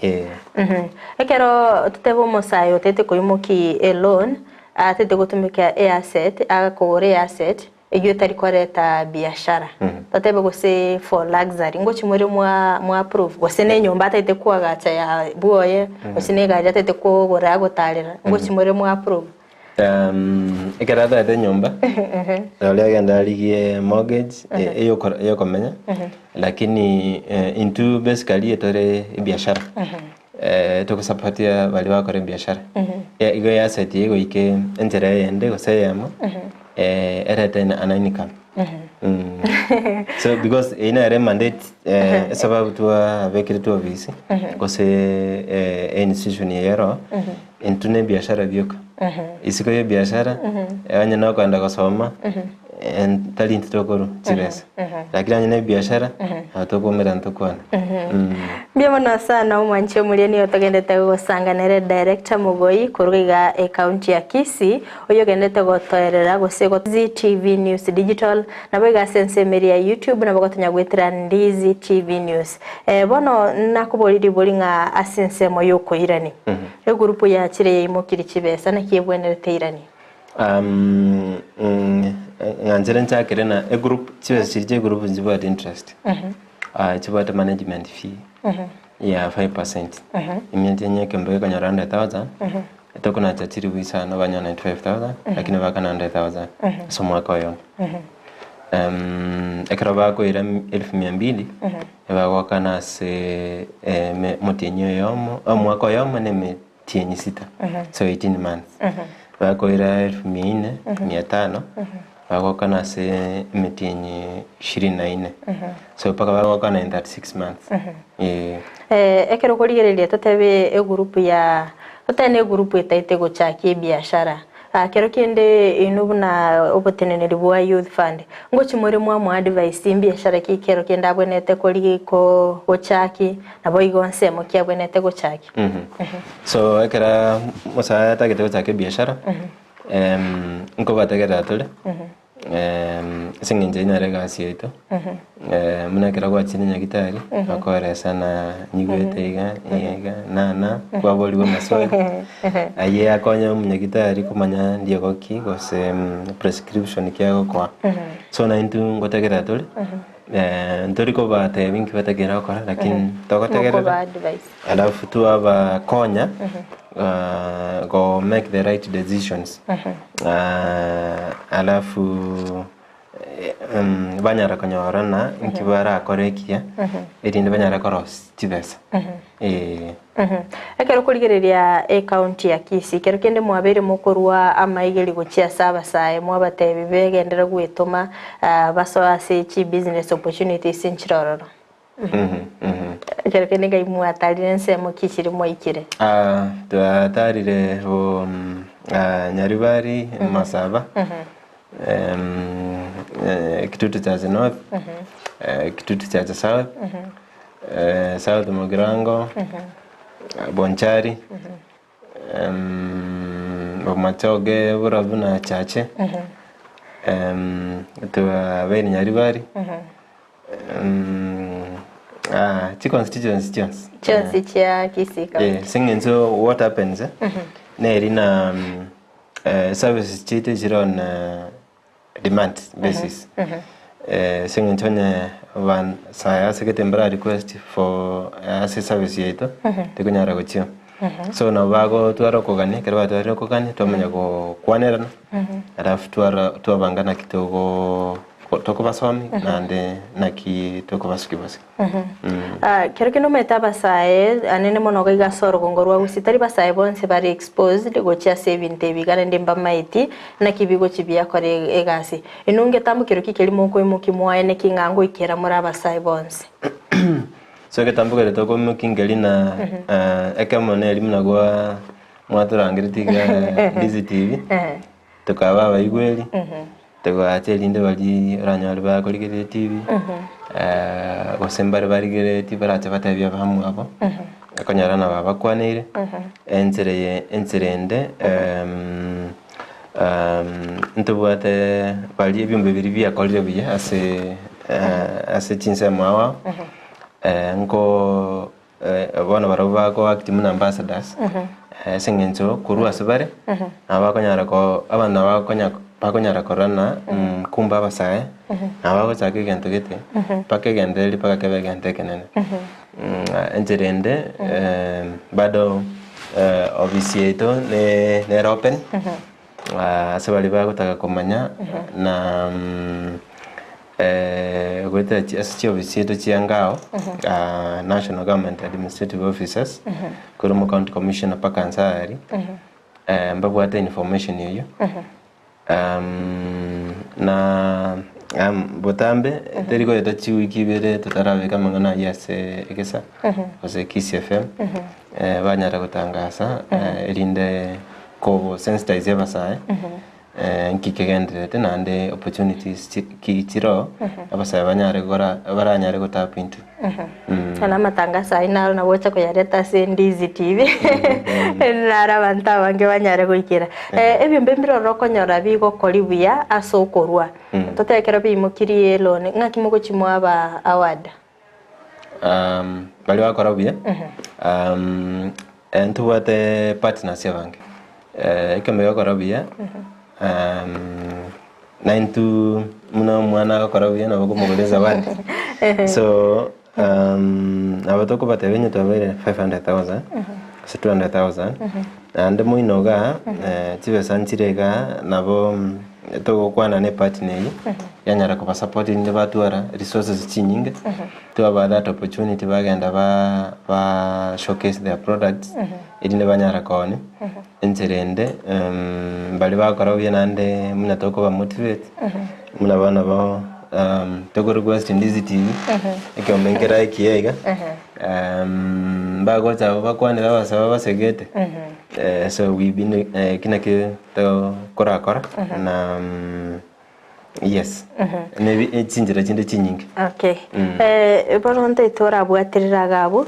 ekero tutebo musayo tete ko imoki loan atete gutumika asset agakore asset iyo tari koreta biashara tatebe gose for luxury ngo chimure mwa approve gose ne nyomba atete kwa gacha ya buoye gose ne gaja atete ko gora gotarira ngo chimure mwa approve ikarada de nyomba ole agenda ligie mortgage iyo komenya lakini into basically etore biashara tukusapotia bali bakore biashara igo ya asset igo ike entere yende gose yamo erete ana income so because ina mandate sababu tu avec tu office gose institution yero intune biashara byoka isiko ye biashara anya na kwenda kusoma talent tokoro chibesa lakini anya na biashara atokomera ntokwana byabona sana umwanche muleni otogendete gosanganere director Mugoyi kuruga account ya Kisii oyogendete gotoerera gosego TV News Digital nabo gasense media YouTube nabo gotonya gwetira Ndizi TV News bono nakuboliri bolinga asense moyoko irani egrupu ya chire imokiri chibesa na kiebwenerete irani nganzere nchakire na group chirije group njiba interest chiba management fee ya 5% imyente nyeke mboye kanyara 100,000 etokona chatiri wisa no banya 95,000 lakini baka 100,000 so mwaka yo ekraba ko ira 1200 eba wakana se motenyo yomo mwaka yomo ne tienyi sita so 18 months bakoira 4,500 bagokana se mitinyi 24 so paka bagokana in that 6 months. Ekero kurigereria totebe egroup ya totene group etaite gochakia biashara kero kende inu na oboteneneri bwa youth fund ngochi muri mwa advice biashara ki kero kende abonete kori ko gochaki nabo igonse mo ki abonete gochaki so ekera musa tagete gochaki biashara nko bategera tole singinje nyare gasi yeto muna kira kwa chini nyagitari akore sana nyigwete iga na kwa boli wa masoi aye akonya munyagitari kumanya ndiye goki gose prescription kyago kwa so na intu ngotegera tole ntori ko bate binki bategera kwa lakini togotegera alafu tu aba konya go make the right decisions alafu banyara konyorana nkibara akorekia irinde banyara koros tibesa ekero kurigereria account ya Kisii kero kende mwabere mukorwa amaigeri gochia saba sae mwabatebi begendera gwituma basoase chi business opportunities in Chirororo kero kende ngai mwatarire Ense mo kishiri moikire tuatarire ho Nyaribari Masaba kitutu cha North kitutu cha South South Mogirango Bonchari Machoge Burabuna Chache tuabeni Nyaribari chi constituency chia Kisii singing so what happens nerina services chite jiron demand basis singing tonye van saya seketembra request for service yeto tekunyara gochio so na bago twara kogane kerba twara kogane tomenya go kwanerana alafu twabangana kitogo toko basomi nande naki toko basuki basi kero kino meta basae anene mono ga soro gongorwa usitari basae bonse bari exposed gochia 70 bigana ndemba maiti na kibigo chibia kore egasi inunge tambu kero kikeli moko imukimwa ene kingango ikera muri abasae bonse so ketambu kero toko mukingeli na ekamone elimna gwa mwaturangiritiga Ndizi TV tukaba bayigweli Tego linde bali ranyali ba koligere TV osembare barigere TV rate batabya bamu abo akonyara na baba kwanire enserende ntubate bali ebyumbe biri bya kolire bya ase chinse mwawa nko bona baraba ko active ambassadors sengenzo kurua sebare abakonyara ko abana bakonyara korana kumba basae abako chake gento gete pake gendeli paka kebe gente kenene enterende bado obisieto ne open asabali bakotaka komanya na gweta asio obisieto chiangao national government administrative officers Kerubo county commissioner paka ansari mbabwata information yoyo na botambe teriko yeto chiwiki bere tutarabe kama ngana yase ekesa ose Kisii FM banyara gutangasa elinde ko sensitize basae nkikegendete nande opportunities kichiro abasae banyare gora baranyare gutap into sana matangasa ina na wocha ko yareta se Ndizi TV nara banta bange banyare goikira ebyombe mbiro rokonyora bigo kolibuya asokorwa totekera bimukirie lone ngakimoko chimwa aba award bali wakora buya entuwate partners yabange ikembe yakora buya naintu muna mwana akora buya na bako mogoleza bandi so abatoko batebenye tobere 500,000 200,000 and moinoga tibe sanchirega nabo to kwana ne partner yanyara ko support inde batwara resources chinyinge to about that opportunity bagenda ba showcase their products edine banyara kone enserende bali bakora byenande muna toko ba motivate muna bana ba to request Ndizi TV eke omenkera ikiega bago cha bakwanira basaba basegete so we've been kinake to kora na yes maybe etsinjira chinde chinyingi okay boronte tora bwatirira gabo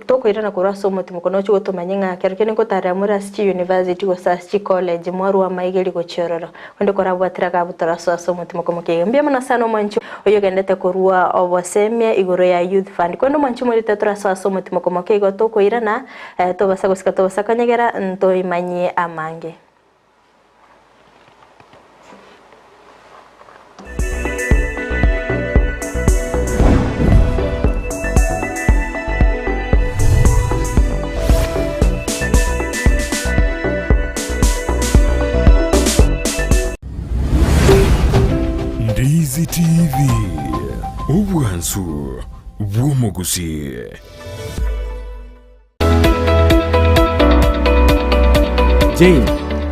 tokoirana kuraso mutimo kono cyo tumanye nga kerkene ko tara muri City University go City College mwaru wa maigeli go chororo onde kora bwatira gabo taraso so mutimo komke mbia mana sano manchu oyogendete korua obosemia igoro ya youth fund kono manchu muri taraso so mutimo komke go tokoirana to basagosika to basakanyegera nto imanye amange. Ndizi TV obwansu bw'omugusii. Je,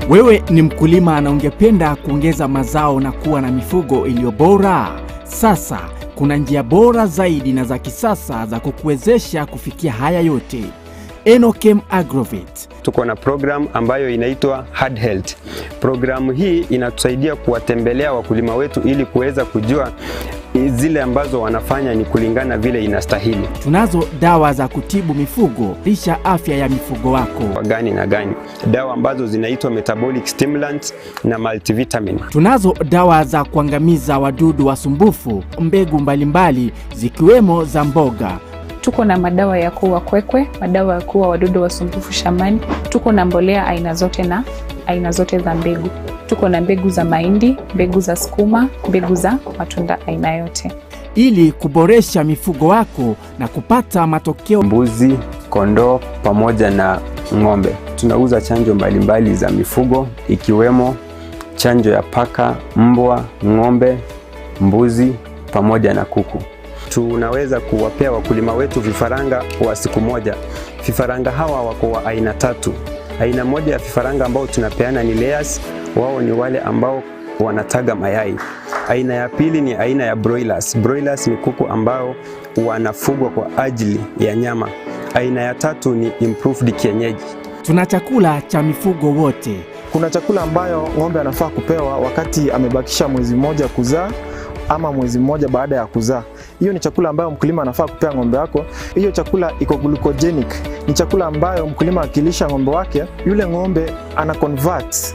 wewe ni mkulima na ungependa kuongeza mazao na kuwa na mifugo iliyo bora? Sasa kuna njia bora zaidi na za kisasa za kukuwezesha kufikia haya yote. Enokem Agrovet. Tuko na program ambayo inaitwa Hard Health. Programu hii inatusaidia kuwatembelea wakulima wetu ili kuweza kujua zile ambazo wanafanya ni kulingana vile inastahili. Tunazo dawa za kutibu mifugo, lisha afya ya mifugo wako. Gani na gani. Dawa ambazo zinaitwa metabolic stimulants na multivitamin. Tunazo dawa za kuangamiza wadudu wasumbufu, mbegu mbalimbali zikiwemo za mboga. Tuko na madawa ya kuua kwekwe, madawa ya kuua wadudu wasumbufu shambani. Tuko na mbolea aina zote na aina zote za mbegu. Tuko na mbegu za mahindi, mbegu za sukuma, mbegu za matunda aina yote. Ili kuboresha mifugo wako na kupata matokeo. Mbuzi, kondoo pamoja na ng'ombe. Tunauza chanjo mbalimbali za mifugo ikiwemo chanjo ya paka, mbwa, ng'ombe, mbuzi pamoja na kuku. Tunaweza kuwapea wakulima wetu vifaranga wa siku moja. Vifaranga hawa wako wa aina 3. Aina moja ya vifaranga ambao tunapeana ni layers, wao ni wale ambao wanataga mayai. Aina ya pili ni aina ya broilers. Broilers ni kuku ambao wanafugwa kwa ajili ya nyama. Aina ya 3 ni improved kienyeji. Tuna chakula cha mifugo wote. Kuna chakula ambayo ng'ombe anafaa kupewa wakati amebakisha mwezi mmoja kuzaa ama mwezi mmoja baada ya kuzaa. Hiyo ni chakula ambayo mkulima anafaa kupea ng'ombe wako. Hiyo chakula iko glucogenic. Ni chakula ambayo mkulima akilisha ng'ombe wake, yule ng'ombe ana convert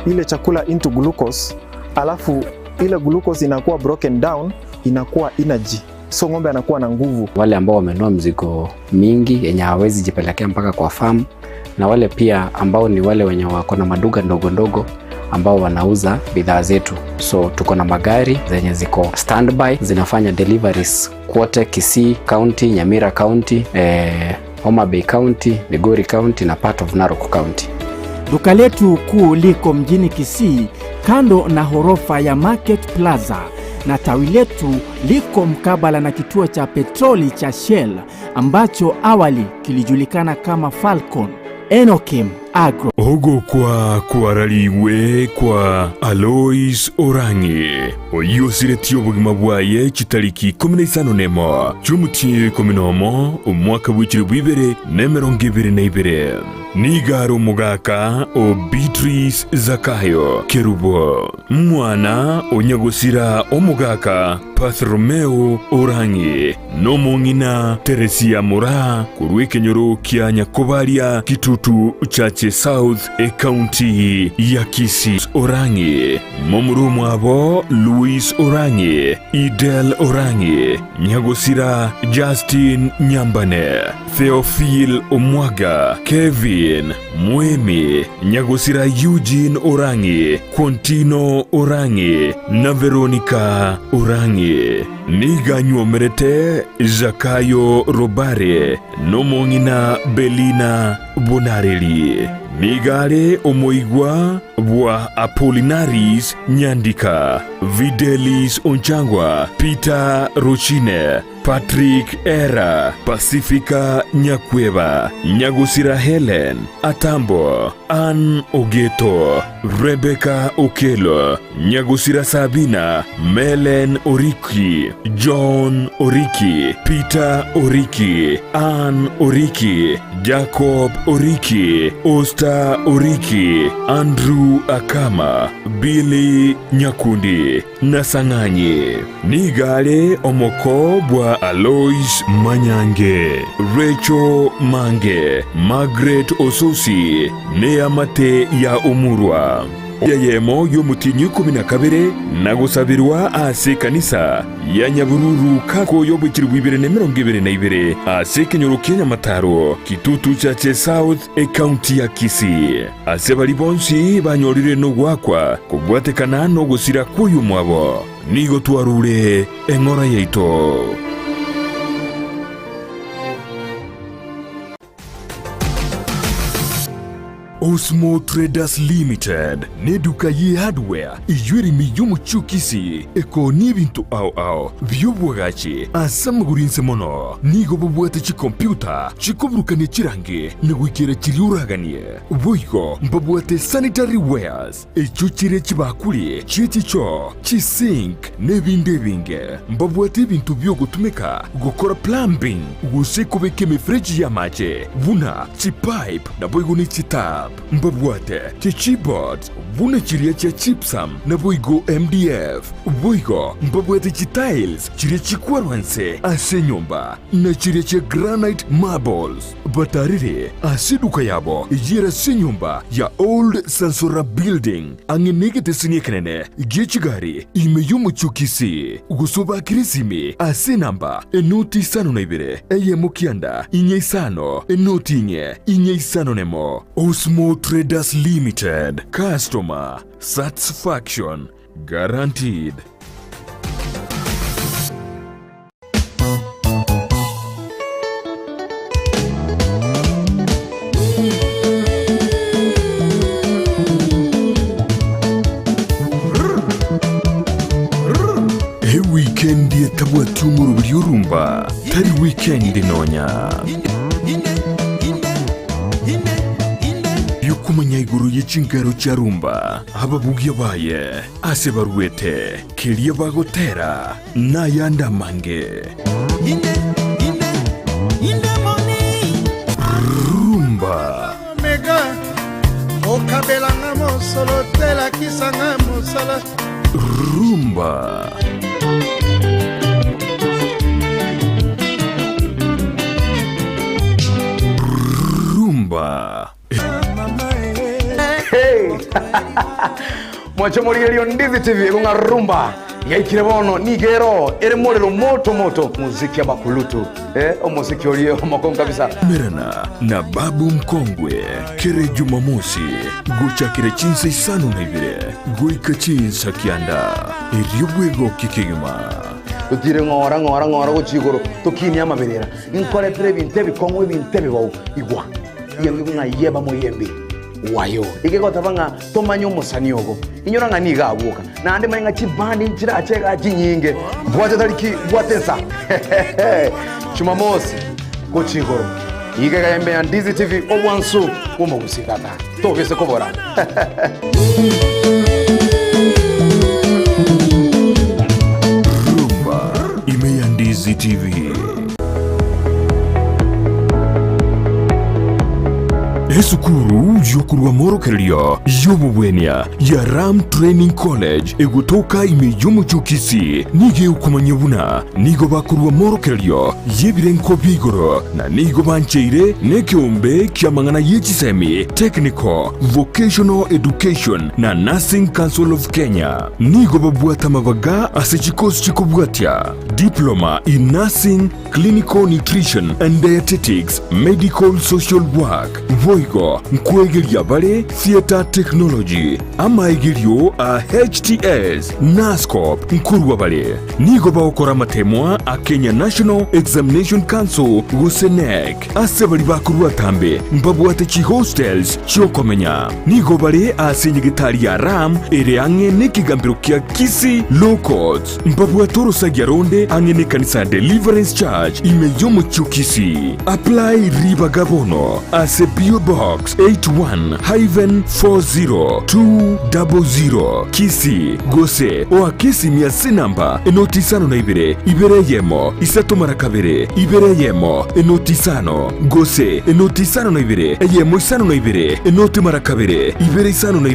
ile chakula into glucose, alafu ile glucose inakuwa broken down, inakuwa energy. So ng'ombe anakuwa na nguvu. Wale ambao wamenunua mzigo mingi yenye hawezi jipelekea mpaka kwa farm, na wale pia ambao ni wale wenye wako na maduka ndogo ndogo ambao wanauza bidhaa zetu. So tuko na magari zenye ziko standby zinafanya deliveries kote Kisii County, Nyamira County, Homa Bay County, Migori County na part of Narok County. Duka letu kuu liko mjini Kisii kando na horofa ya Market Plaza, na tawi letu liko mkabala na kituo cha petroli cha Shell ambacho awali kilijulikana kama Falcon. Enokem Agro. Ogo kwa kwaraliwe kwa Alois Orangi oyosire tiobugima bwaye kitariki 15 nemo cyumutie kominomo umwaka w'ikiri bwibere nemerongo 22 nigaro mugaka o Beatrice Zakayo Kerubo mwana onyagosira omugaka Pathromeo Orangi nomongina Teresia Mora kurwekenyoro kya Nyakobaria kitutu chache South County ya Kisii. Orangi momurumu abo Louis Orangi, Idel Orangi, Nyagosira Justin Nyambane, Theophile Omwaga, Kevin Mwemi, Nyagosira Eugene Orangi, Quantino Orangi na Veronica Orangi. Niganywomerete Zakayo Robare nomongina Belina Bonareli nigale omoigwa bwa Apollinaris Nyandika, Videlis Onchangwa, Peter Rochine, Patrick Era, Pacifica Nyakweba, Nyagusira Helen, Atambo, Ann Ogeto, Rebecca Okelo, Nyagusira Sabina, Melen Oriki, John Oriki, Peter Oriki, Ann Oriki, Jacob Oriki, Osta Oriki, Andrew Akama, Billy Nyakundi, Nasanganyi, nigale omoko bwa Alois Manyange, Rachel Mange, Margaret Ososi, Neamate ya Umurwa. Yayemo y'omutinyi 12 nagusabirwa ase kanisa ya Nyabururu kako y'obukiri 2022 ase Kenyoro Kenya Mataro Kitutu Chache South County ya Kisii. Ase bali bonsi banyorire no gwakwa kubwatekana no gusira kuyu mwabo nigo twarure engora yaito. Osmo Traders Limited neduka ye hardware ijwiri miyumu chukisi eko nibintu au byobwagachi asamugurinse mono nigo bubwate chi computer chikobrukane chirange negwikira chiriuraganie boigo mbabwate sanitary wares echuchire chibakuli chichicho chisink nebinde binge mbabwate bintu byo gutumika gukora plumbing gusekobeke mefreji ya mache buna chipipe na boigo ni chitab mbabwate chichibot buna chiria cha chipsam na boigo MDF boigo mbabwate chitiles chiria chikwarwanse ase nyumba na chiria cha granite marbles batarire asiduka yabo ijira se nyumba ya old Sansora building angenegete sinyekenene gechigari imeyumu chukisi gusoba kirisimi ase namba enoti sano na ibere eye mukianda inye isano enoti inye isano nemo. Osmo Traders Limited, customer satisfaction guaranteed. Weekend ya tabwa tumuru biurumba tari weekend nonya yukumanya iguru y'ikingaro cya rumba ababugi baye ase barwete kiriye bagotera nayanda mange rumba mega okabelanga mosolo tela kisanga mosala rumba rumba. Hey! Mwacho Ndizi TV kunga rumba yaikire bono nigero ere morero moto muziki ya bakulutu omuziki oliyo makon kabisa merana na babu mkongwe kere Jumamosi guchakire chinsa isano na ibire guika chinsa kianda eriobwego kikigima tutire ngora guchigoro tukini amaberera inkore tere binte bikongwe binte bibawo igwa yemwe nga yeba moyembe wayo igeko tabanga tomanyo musanyogo inyora nga niga abuka na ande manga chibandi nchira acheka chinyinge bwate tariki bwatensa Jumamosi gochigoro igeka yembe ya Ndizi TV obwansu umugusikata tobese kobora rumba ime ya Ndizi TV. Esukuru yokurwa morokerio yobubwenia ya Ram Training College egutoka imeyumu chukisi nige ukumanyabuna nigo bakurwa morokerio yebirenko bigoro na nigo bancheire nekiumbe kiamangana yechisemi Technical Vocational Education na Nursing Council of Kenya nigo babuata mabaga asechikosi chikobwatia Diploma in Nursing, Clinical Nutrition and Dietetics, Medical Social Work Voigo igo nkwegeria bale theatre technology ama igirio a HTS NASCOP nkurwa bale nigo baokora matemwa a Kenya National Examination Council gusenec ase bali bakurwa tambe mbabwate chi hostels chokomenya nigo bale ase nyigitari ya ram ere ange nikigambiro kia Kisii Low Court mbabwatoro sagiaronde ange ne kanisa Deliverance Church imeyomo chukisi apply riba gabono ase PO Box 81-40200 Kisii Gusii o Kisii miasi namba enotisano na ibere yemo isato marakabere ibere yemo enotisano Gusii enotisano na yemo isano na enoti marakabere ibere isano na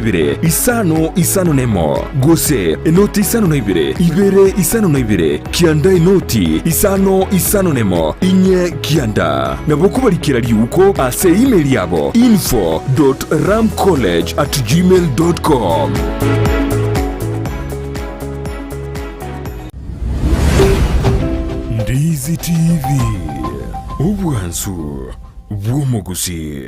isano nemo Gusii enotisano na ibere isano na kianda enoti isano nemo inye kianda naboko barikira liuko ase email yabo info.ramcollege@gmail.com. Ndizi TV obwansu bw'omugusi.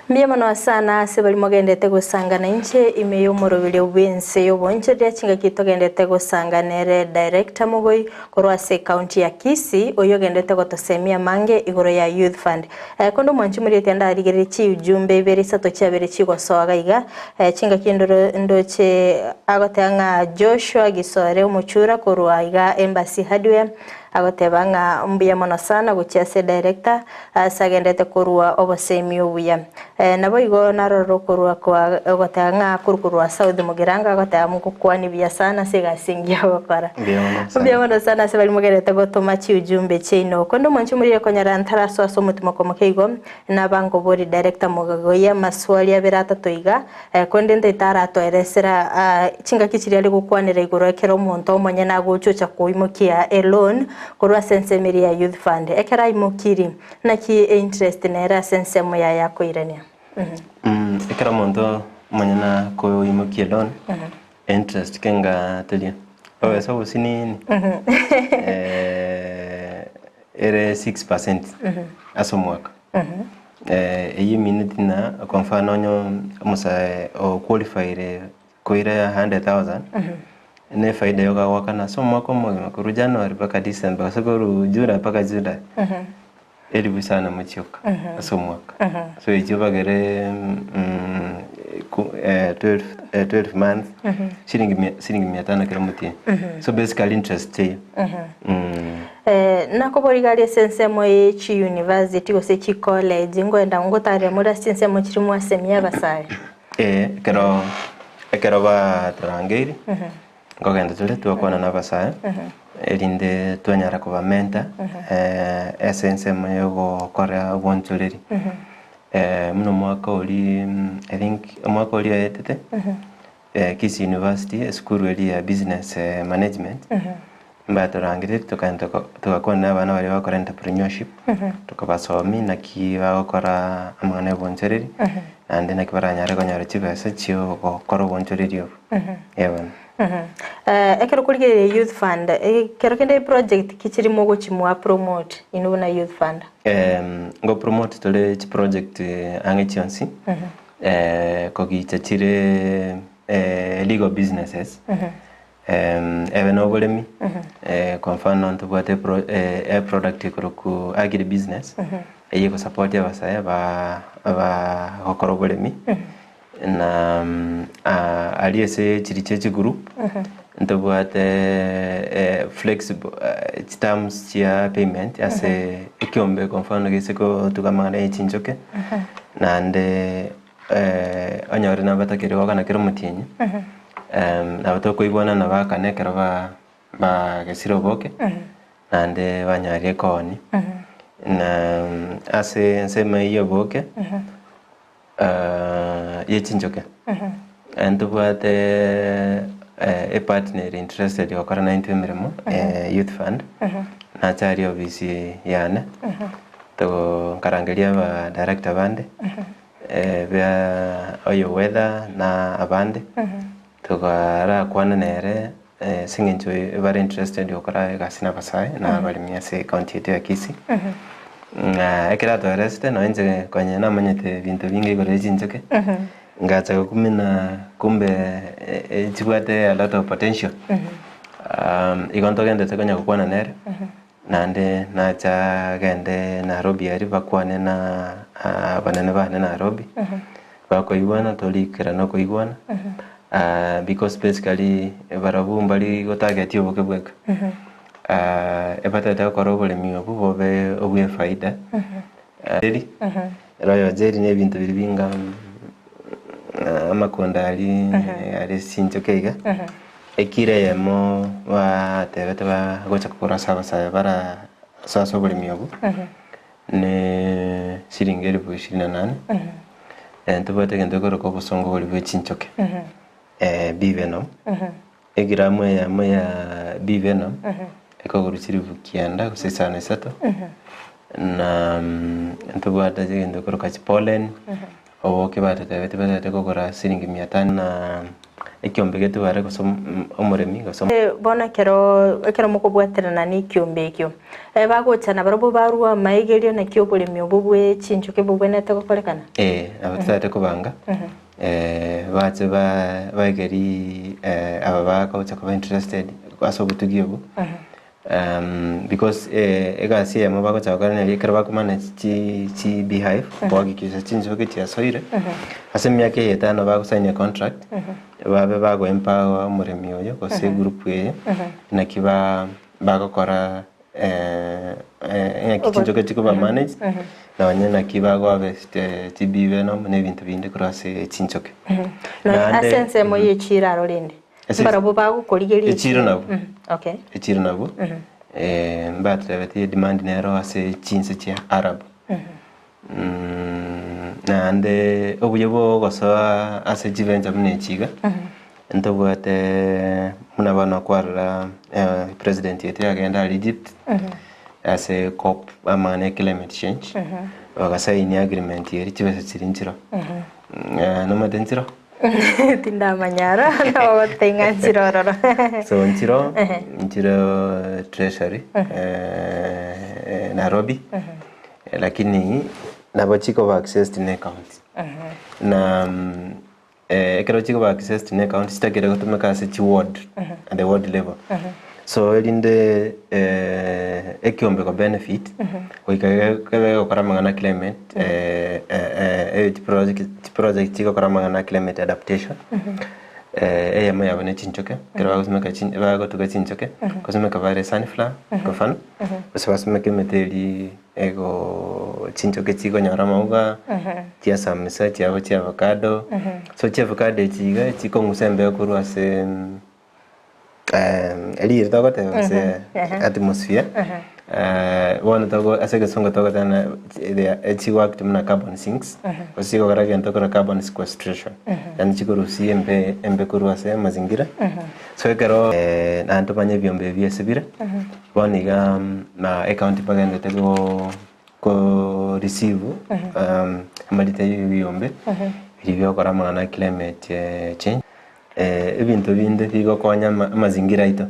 Mbiyamano sana sebali mogendete gusangana inche imeyomorobile ubense yobonche ryachinga kitogendete gusanganere director mugoi korwase county ya Kisii oyogendete gotosemia mange igoro ya youth fund kondo mwanchi muri tenda arigere chi ujumbe ibere sato cyabere chigosoga iga chinga kindoro ndoche agotanga Joshua Gisore umuchura korwa iga embassy hardware agotebanga mbiyamano sana guchiase director sagendete korwa obosemi obuya nabo igo naroro korwa kwa gotanga kurkurwa South Mugiranga gotanga mukukwani bya sana segasingia gokora mbiyamano sana sebali mugerete gotoma chi ujumbe chino kondo mwanchi muri konyara ntara so mutima komokeigo nabango bori director mugagoya maswali abirata toiga konde ndetara toeresera chinga kichiri ali gukwanira igoro ekero muntu omonye naguchucha kuimukia alone korwa sense meria youth fund ekera imukiri naki interest nera sense moya yako irania ekera muntu manyana ko imukia loan interest kenga telia owe so usini ere 6% asomwaka iyi minute na kwa mfano nyo musa o qualify koira 100,000 ne faida yoga wakana so mwako mwa January paka December so June paka July elibu sana mchioka so mwaka so ijuba gere 12 months shilingi 500 kila mti so basically interest nakoborigalia sense moye chi university gose chi college ngoenda ngotare moda sense mo chiri mwa semia basai kero ba tarangeri ngogenda tule twakwana na basai elinde twanyara kuba mentor essence moyo go kora wontuleri muno mwaka oli I think mwaka oli ayetete Kisii University school eli ya business management mbatorangire tukakona abana bari bakora entrepreneurship tukabasomi naki bakora amana bonchereri ande naki baranyara konyara chibese chyo gukora bonchereri yo yewan ekero kurigere youth fund ekero kende project kichiri mogo chimwa promote inuna youth fund ngo promote tole chi project ange chionsi kogi chachire legal businesses even obolemi kwa mfano ntubwate product ku agri business yego support abasaya ba hokoro obolemi na aliese chirichechi group ntubwate flexible terms ya payment ase ikiombe kwa mfano gisiko tukamana echinjoke na ande anyore na batakere wakana kero mutinyi na batoko ibona na bakanekera ba gesiro boke ande banyarie koni na ase nsema iyo boke yechinjoke ntubwate a partner interested yakora 90 mirimo youth fund na chari obisi yana to karangelia ba director bande bya oyo weather na abandi tukara kwana nere singincho very interested yokora gasina basai na balimia se county yetu ya Kisii ekira to rest no nje kwenye na manyete bintu bingi gore jinjoke ngacha kumina kumbe chibwate a lot of potential igonto gende tekonya kukwana nere nande nacha gende Nairobi ari bakwane na banene bane Nairobi bako iwana tolikira no koigwana because basically barabu mbali gotarget yo bokebweka epata koro bole miyo bobe obwe faida eri rayo jeri ne bintu bilibinga amakonda ari sinchokeiga ekire yemo wa tebete ba gocha kukora saba bara sasa bole miyo ne siringeri bu 28 entubate gende koro ko busongo bole bwechinchoke bivenom egiramwe ya bivenom ekogurukiri bukianda gusesana isato na ntubata jegende koro kachi pollen oboke batete bete kogora siringi 500 na ekiombe getu bare gusoma omuremi gusoma bona kero mukobwaterana ni kiombe ekyo bagochana barobo barua maigerio na kyo bulemi obubwe chinchuke bubwenete gokorekana abatate kubanga bache bageri aba bakocha kuba interested kwaso butugiyo because egasi yemo bagocha kana yekera bakumana chi beehive kwagikisa chinjoke chia soire asemya ke yetano bagusign contract babe bago empower muremi oyo gose group ye na kiba bagokora chinjoke chikuba manage na wanyena kiba go harvest tibiwe no ne bintu bindi kurase chinjoke na asense mo yechiraro linde barabo bagukorigerie echiro nabo okay echiro nabo mbatrebeti demand nero ase chinse chia arab na ande obuyebo gosoa ase jivenja mnechiga ntobwate munabana kwarra president yetu agenda Egypt ase COP amane climate change wagasaini agreement yeri chibese chirinchiro no matenziro tinda manyara na watenga chirororo so nchiro treasury Nairobi lakini nabo chiko ba access to account na ekero chiko ba access to account sitakira kutumika ase chi ward at the ward level so elinde ekiombe ko benefit oikage okora mangana climate project chiko okora mangana climate adaptation eyama yabone chinchoke kero bagusumeka bago tuga chinchoke kusumeka bare sunflower kofano basubasumeka meteri ego chinchoke chiko nyara mauga tia samisa tia avocado so tia avocado chiko ngusembe kurwase eli togo te se atmosphere one togo asege songo togo tana echi work tumna carbon sinks osiko garage ntoko carbon sequestration yani chiko rusi embe kurwase mazingira so ekero na ntopanye byombe byesibira boniga na account pagende tego ko receive amalite byombe bibyo kora mwana climate change ebintu binde bigo konya amazingira ito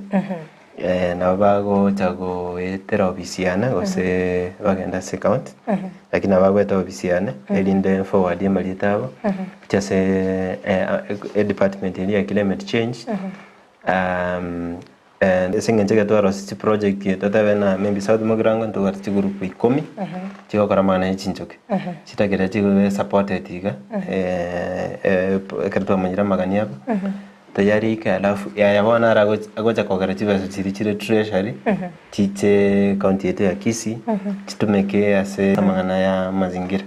na bago chago etera obisiana gose bagenda se count lakini abago eta obisiana elinde forward yamalitabo chase department ya climate change singenje gato rosi project yetu tabena maybe South Mogrango ndo gati group 10 chiko karamana ichinchoke chitakira chiko supported iga karto manyira magania tayari ka alafu yabona ara agocha kogara chibazo chiri treasury chiche county yetu ya Kisii chitumeke ase amangana ya mazingira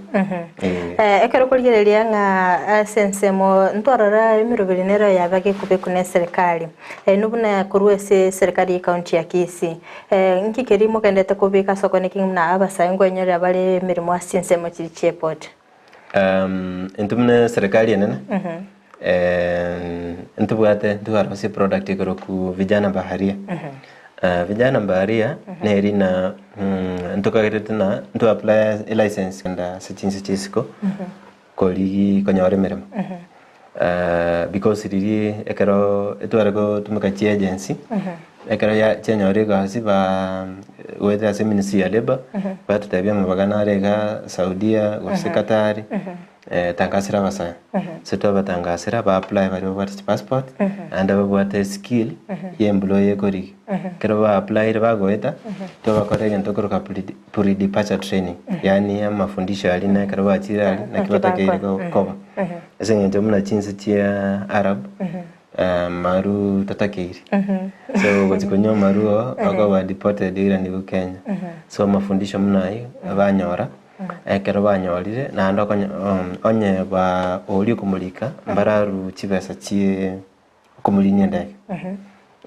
ekero kuligereria nga sensemo ntwarara emirobiri nero yabage kube kune serikali nubuna kurwese serikali ya county ya Kisii nkikerimo kendete kubika sokone kingna abasango enyore abale mirimo asensemo chiri chepot entumne serikali yenena ntubwate ntuharose product ikoro ku vijana baharia vijana baharia neri na ntukagirete na ntu apply license nda sechinsi chisiko koli konyore meremo because riri ekero etware ko tumika chi agency ekero ya chenyore gasi ba wethe ase ministry ya labor ba tutabia mabagana rega Saudia Gusii Qatar tangasira basa so to batangasira ba apply bari ba passport and ba bwate skill ye employee kori kero ba apply ba goeta to ba kore gento koro ka pre departure training yani mafundisho ali na kero ba chira na kibata ke ko koba ese ngento muna chinsi tia Arab maru tatakiri so gotikonyo maru akawa deported ira ni Kenya so mafundisho muna hiyo abanyora ekero banyorire na ndo onye ba oli kumulika mbararu chibesa chie kumulinya ndeke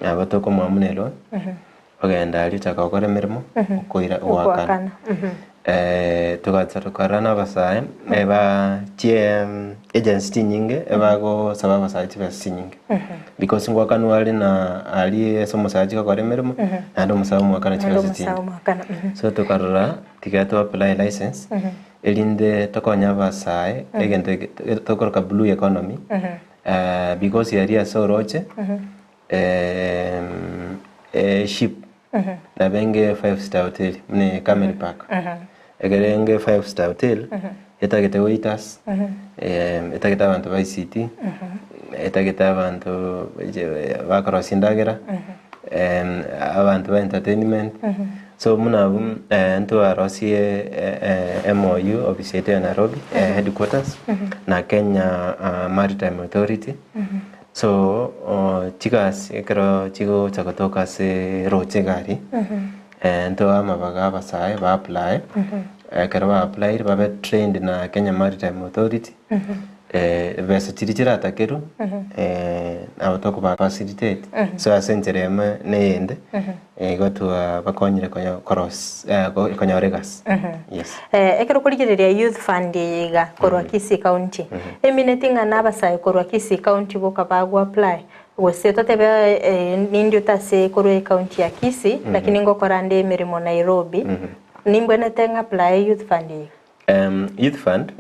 abatoko mwamunelo bagenda ali takakore mirimo koira wakana tugatsarukarana basaye eba chie agency nyinge eba go sababa sa chibesa nyinge because ngwakanu ali na ali somo sa chika kore mirimo ando musaba mwakana chibesa nyinge so tukarura tigato apply license elinde tokonya basaye egente tokoroka blue economy because area so roche ship na benge 5-star hotel mne Camel Park egerenge 5-star hotel etagete waiters etagete abantu ba ICT etagete abantu bakora sindagera abantu ba entertainment so muna nto arosie MOU office ya Nairobi headquarters na Kenya Maritime Authority so chigas ekero chigo chakotoka se roche gari nto amabaga basaye ba apply ekero ba apply ba trained na Kenya Maritime Authority besa chirichira takeru abotoko ba facilitate so asenjerema neende gotua bakonyire koros konyoregas yes ekero kuligireria youth fund yiga korwa Kisii county emineti ngana basaye korwa Kisii county boka bagwa apply wose totebe nindio tase korwa county ya Kisii lakini ngokora nde mirimo Nairobi nimbwene tenga apply youth fund yiga youth fund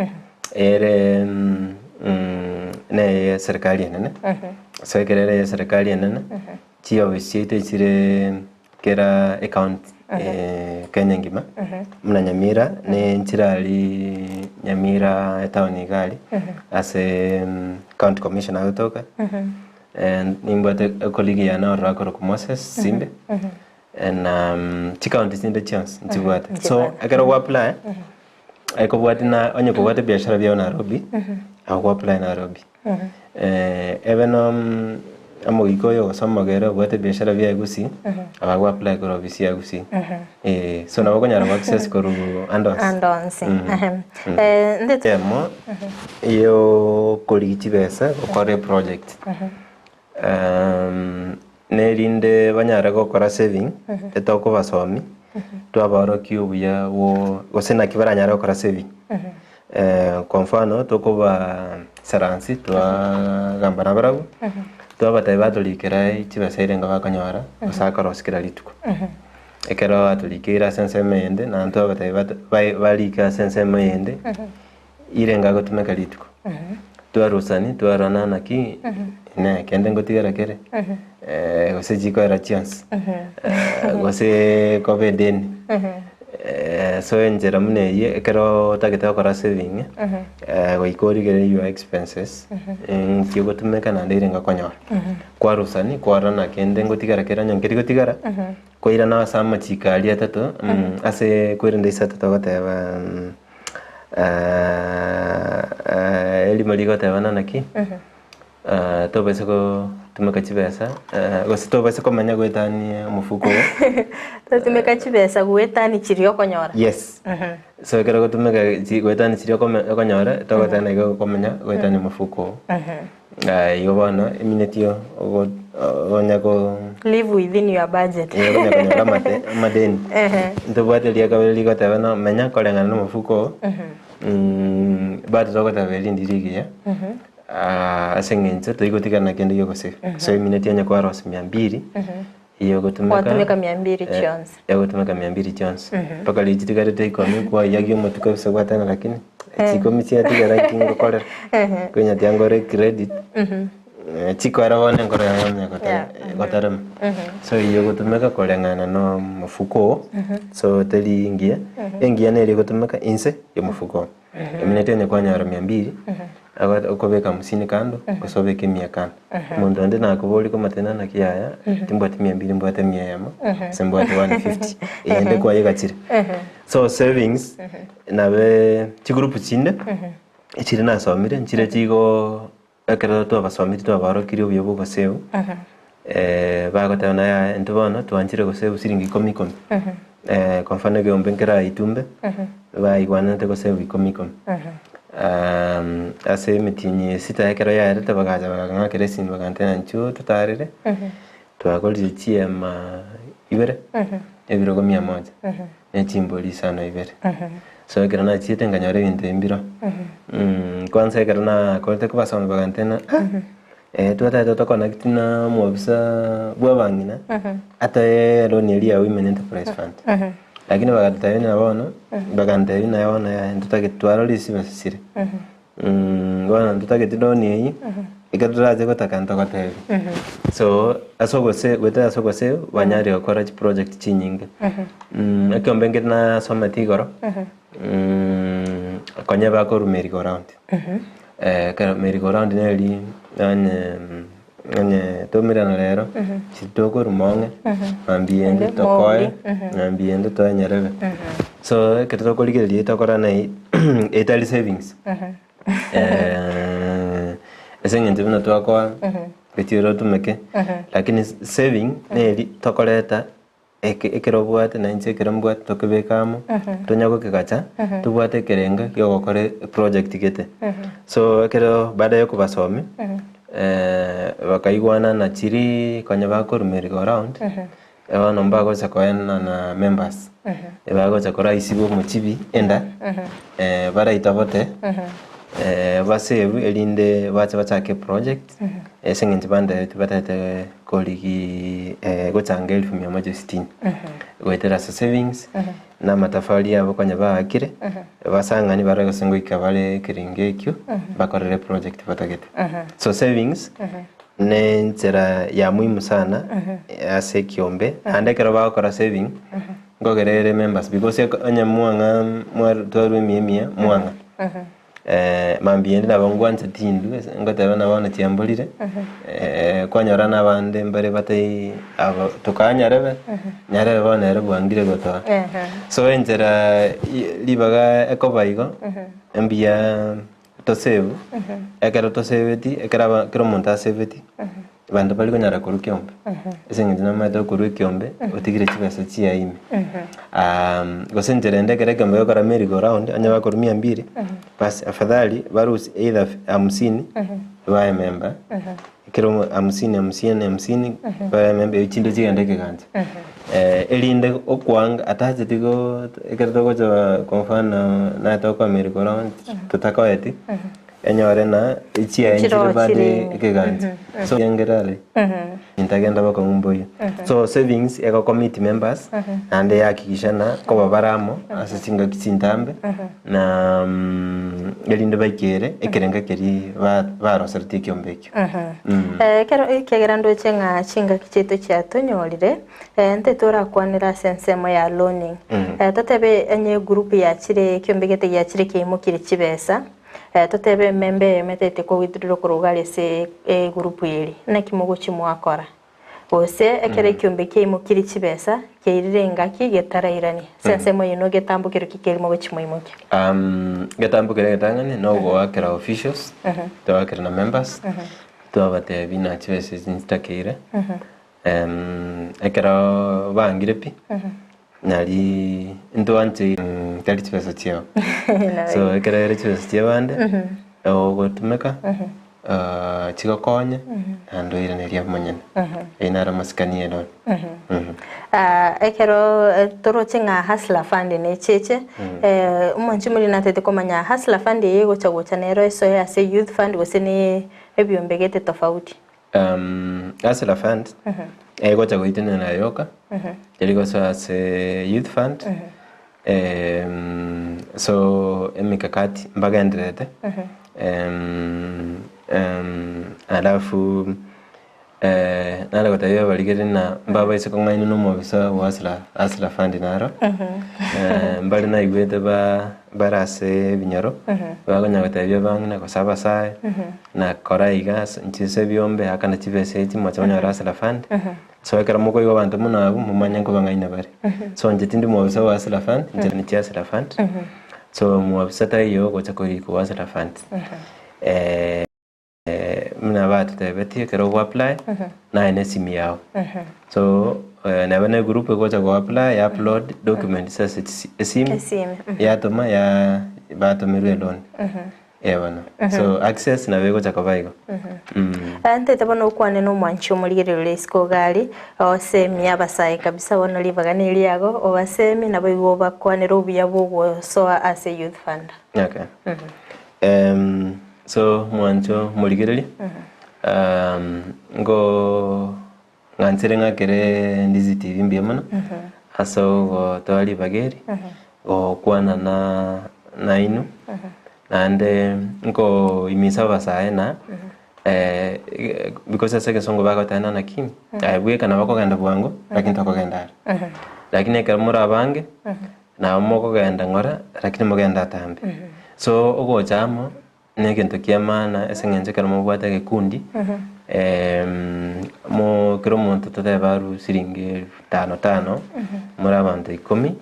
ere ne serikali nene so kerere serikali nene chi officiate chire kera account Kenya ngima muna Nyamira ne nchirali Nyamira town gali as a county commissioner kutoka and nimbate colleague yana rakoro Moses Simbe and chi county sinde chance nchibwate so akero apply eko bwatina onye ko bwate biashara bya Nairobi ako apply Nairobi even amogikoyo samagera bwate biashara bya Gusii aba apply ko office ya Gusii so na bakonyara access ko andons ndetemo yo kolichi besa ko project nerinde banyara ko kora saving etoko basomi twabaro kiubuya wo gosena kibaranyara ko saving kwa mfano tokoba saransi twagambana barabu twabataye batulikira ikibasaire nga bakanyora osaka rosikira lituko ekero atulikira sense mende na twabataye balika sense mende irenga gotumeka lituko twarusani twarana naki ne kende ngotigara kere gose jiko era chance gose kobedeni so enjera mune ye ekero tageta kora saving goikori gere your expenses kigo tumeka na ndirenga konyora kwarusani kwarana kende ngotigara kera nyankeri gotigara koira na sama chikali atatu ase kwirinde isatu togoteba eli maligo tebana naki to bese ko tumeka chibesa gose to bese ko manya gwetani umufuko to tumeka chibesa gwetani chirio konyora yes so kero ko tumeka gwetani chirio konyora to gwetani ko manya gwetani umufuko yo bana eminetio onya ko live within your budget kama madeni ndo bwate lia kabeli ko tebana manya ko lenga no umufuko bado to ko tabeli ndirigia asengenze toigotika na kende yoko safe so imineti anya kwa ros 200 iyo gotumeka 200 chance ya gotumeka 200 chance paka lijitika rete ikomi kwa yagyo motuka sabata lakini chiko misiati gara kingo kolera kunya tiangore credit chiko era wone ngore yamnya kotarem so iyo gutumeka kolengana no mufuko so teli ingia neri gutumeka Ense ya mufuko eminete ne kwanya 200 akobeka 50 kando kusobeke 100 kando mundu ande na kuboli ko matena na kiyaya timbwati 200 mbwate 100 yama sembwati 150 ende kwa yegachire so savings nabe chigroup chinde ichire na somire nchire chigo akara to basomire to baro kiri obyo bwo save bagotana ya ntubono twanchire go save siringi 10 kwa mfano ge ombenkera itumbe baigwana te go save 10 ase mitinyi sita yakero ya rete bagaja baganga keresi bagantena nchu tutarire twakoli chiema ibere ebiro go 100 nechimboli sana ibere so ekera na chiete nganyore bintu imbiro kwanza ekera na kote kwa basoma bagantena tuata to connect na mwabisa bwabangina ata loni elia women enterprise fund lakini bagatayini nabono bagantayini naona ya ntutakitwara lisi basire wana ntutakitidoni yi ikaturaje kotakanta kotebi so asogose weta asogose wanyari okora chi project chinyinge akombenge na somati goro konya ba ko merry go round ka merry go round neli anye tomirana lero chitoko rumonge ambiende tokoe ambiende to nyerebe so ketoko ligeli tokora na etali savings esengente bino twakwa betiro tumeke lakini saving neli tokoleta ekerobwate na inche kerambwate tokebekamo tonyako kekacha tubwate kerenga yogokore project gete so ekero baada yo kubasome bakaigwana na chiri konya bako merry go round wana mbago cha koena na members bago cha kora isibo muchibi enda bara itabote basave elinde bacha ke project esengente bande tubatete koligi gochanga 1160 goetera savings na matafali yabo konya bakire basangani baragosengo ikabale kiringekyo bakorere project batagete so savings ne nzira ya muhimu sana ase kiombe andekero bakora saving ngogerere members because anya muanga mwarutwa mia muanga mambiende nabangwanza tindu ngoteba nabana tiambolire kwanyora nabande mbere batei abo tukanyarebe nyarebe bana rebe bwangire gotoa so enjera libaga ekobaigo embia to save ekero to save ti ekera kero monta save ti bandu bali konyara kuru kiombe esengende na mato kuru kiombe otigire chibesa chia ime gosenjera ndekere kiombe yokora merry go round anya bakuru 200 basi afadhali barusi either 50 bae member kero 50 bae member ichindo chigandeke kanje elinde okwanga ataje tigo ekero togoja kwa mfano na toko merry go round tutakoeti enyore na ichia enjire bade ekeganje so yengerale intagenda bako ngumboyo so savings eko committee members and yakikisha na ko baramo asinga kitsintambe na elinde bakere ekerenga keri ba roserti kyombekyo kero kegerando chenga chinga kicheto cha tonyorire nte tora kwanira sensemo ya loaning tatebe enye group ya chire kyombegete ya chire keimukire chibesa totebe membe metete ko withdraw kurugale se group yeri na kimogo chimwakora ose ekere kyombe keimukiri chibesa keirirenga kigetarairani sense moyo no getambukiro kikelimo gochimoimoke getambukire getangane no go akera officials to akera na members to abate bina chibesa instakire ekera bangirepi nali ntwanche tali chibesa chio so ekera chibesa chio bande ogotumeka chigakonye ando ira neria manyana inara maskani edon ekero toro chenga hasla fund ne cheche umanchi muri natete komanya hasla fund yego chagocha nero eso ya se youth fund gosene ebiombegete tofauti hasla fund ego chagoitene na yoka yaligo so as youth fund So emikakati mpaka endelete. Alafu nala kutayua baligere na mbaba ise kongaini no mobisa wasla fund naro. Mbali na igwete barase binyoro. Bagonya kutayua bangina kosaba sai na koraiga nchise byombe hakana chivese iti mwachonya rasla fund. So ekara moko yo bantu munabu mumanya ko bangaina bare. So njitindi mobisa wasla fund njani chiasla fund. So mobisa tayo ko chakoi ko wasla fund. Muna batu tebeti kero go apply na ene simi yao. So na bana group ko cha go apply upload document sasa sim ya toma ya bato miru loan. Ewana. So access na bego cha kabaigo. Ante tabano kwane no mwancho muligere lesko gali osemi abasai kabisa bono livagani liago obasemi na bego bakwane robi yabo so as a youth fund. Okay. So mwancho muligere ngo ngantsirenga kere Ndizi TV mbiamana. Aso go tawali bageri go kwana na inu. Ande ngo imisa basae na because aseke songo bako tana na kim bwe kana bako ganda bwango lakini tako ganda lakini kamura bange na moko ganda ngora lakini mogenda tambe so ogo chamo nekento kiamana esengenje karamo bwata gekundi mo kero monto tata baru siringe 5 mura bante 10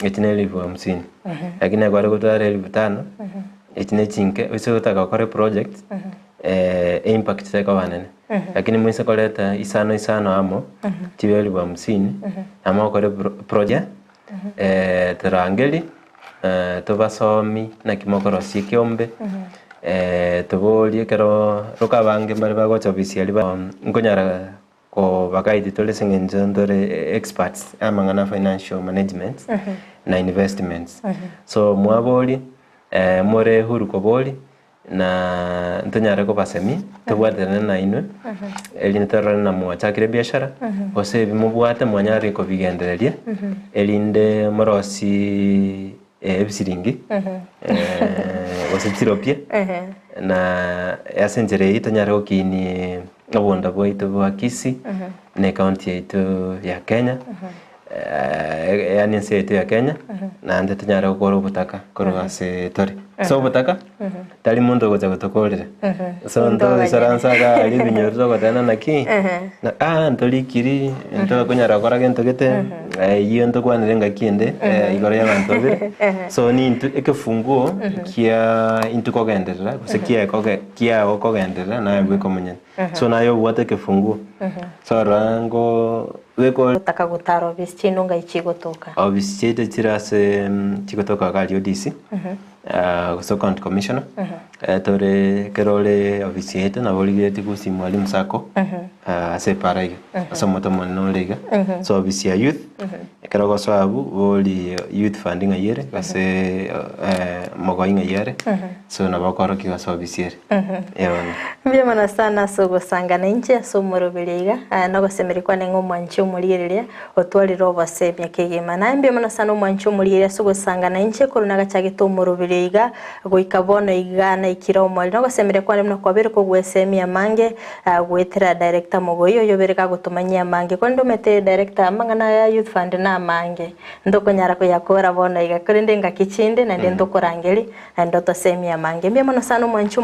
etineli bo 50 lakini agora gutare 5 etine chinke uso taka kore project impact seka banene lakini mwisa koleta isano amo tibeli bo 50 amo kore project terangeli tobasomi na kimokoro sikiombe toboli kero rokabange bali bagocha officially ba ngonyara ko bakaidi tole sengenje ndore experts amangana financial management na investments so mwaboli more huru ko boli na ntonyara ko basemi tobwatana na inwe elinitara na mwachakire biashara ose bimubwate mwanyari ko bigendereria elinde morosi ebisiringi ositiropie na yasenjere itonyara okini abonda boito bwa Kisii ne county yetu ya Kenya yani Ense yetu ya Kenya na ande tunyara gukora ubutaka korwase tori so ubutaka tali mundo goza gutokorera so ndo saransaga ali binyorzo gotana naki na ntolikiri ndo kunyara gukora gento gete iyo ndo kwanire kiende igoro ya bantu bire so ni ekefunguo kia into kogenderera kusekia kia kogenderera na bwe komunye so nayo bwate kefunguo so rango weko taka gutaro bischino nga ichigotoka obisiete tirase chigotoka kali odisi so county commissioner tore kerole obisiete na boligeti Gusii mwalimu sako ase paraiga so motomo no lega so obisia youth kerogo sababu boli youth funding ayere ase mogoinga yere so na bakoro kiwa so obisiere yona mbiamana sana so gusangana inche so morobelega no gosemerikwa nengo mwancho muligereria otwaliro basemya kegema na mbiamana sana mwancho muligereria so gusangana inche koruna gachage to morobelega goikabono igana ikiro moli no gosemerikwa nemno kwabere ko gwesemya mange gwetera director mogoyo yobereka gutumanyia mange kondo mete director mangana ya youth fund na mange ndoko nyara ko yakora bona iga korende ngakichinde na ndendo korangeli ndoto semya mange mbiamana sana mwancho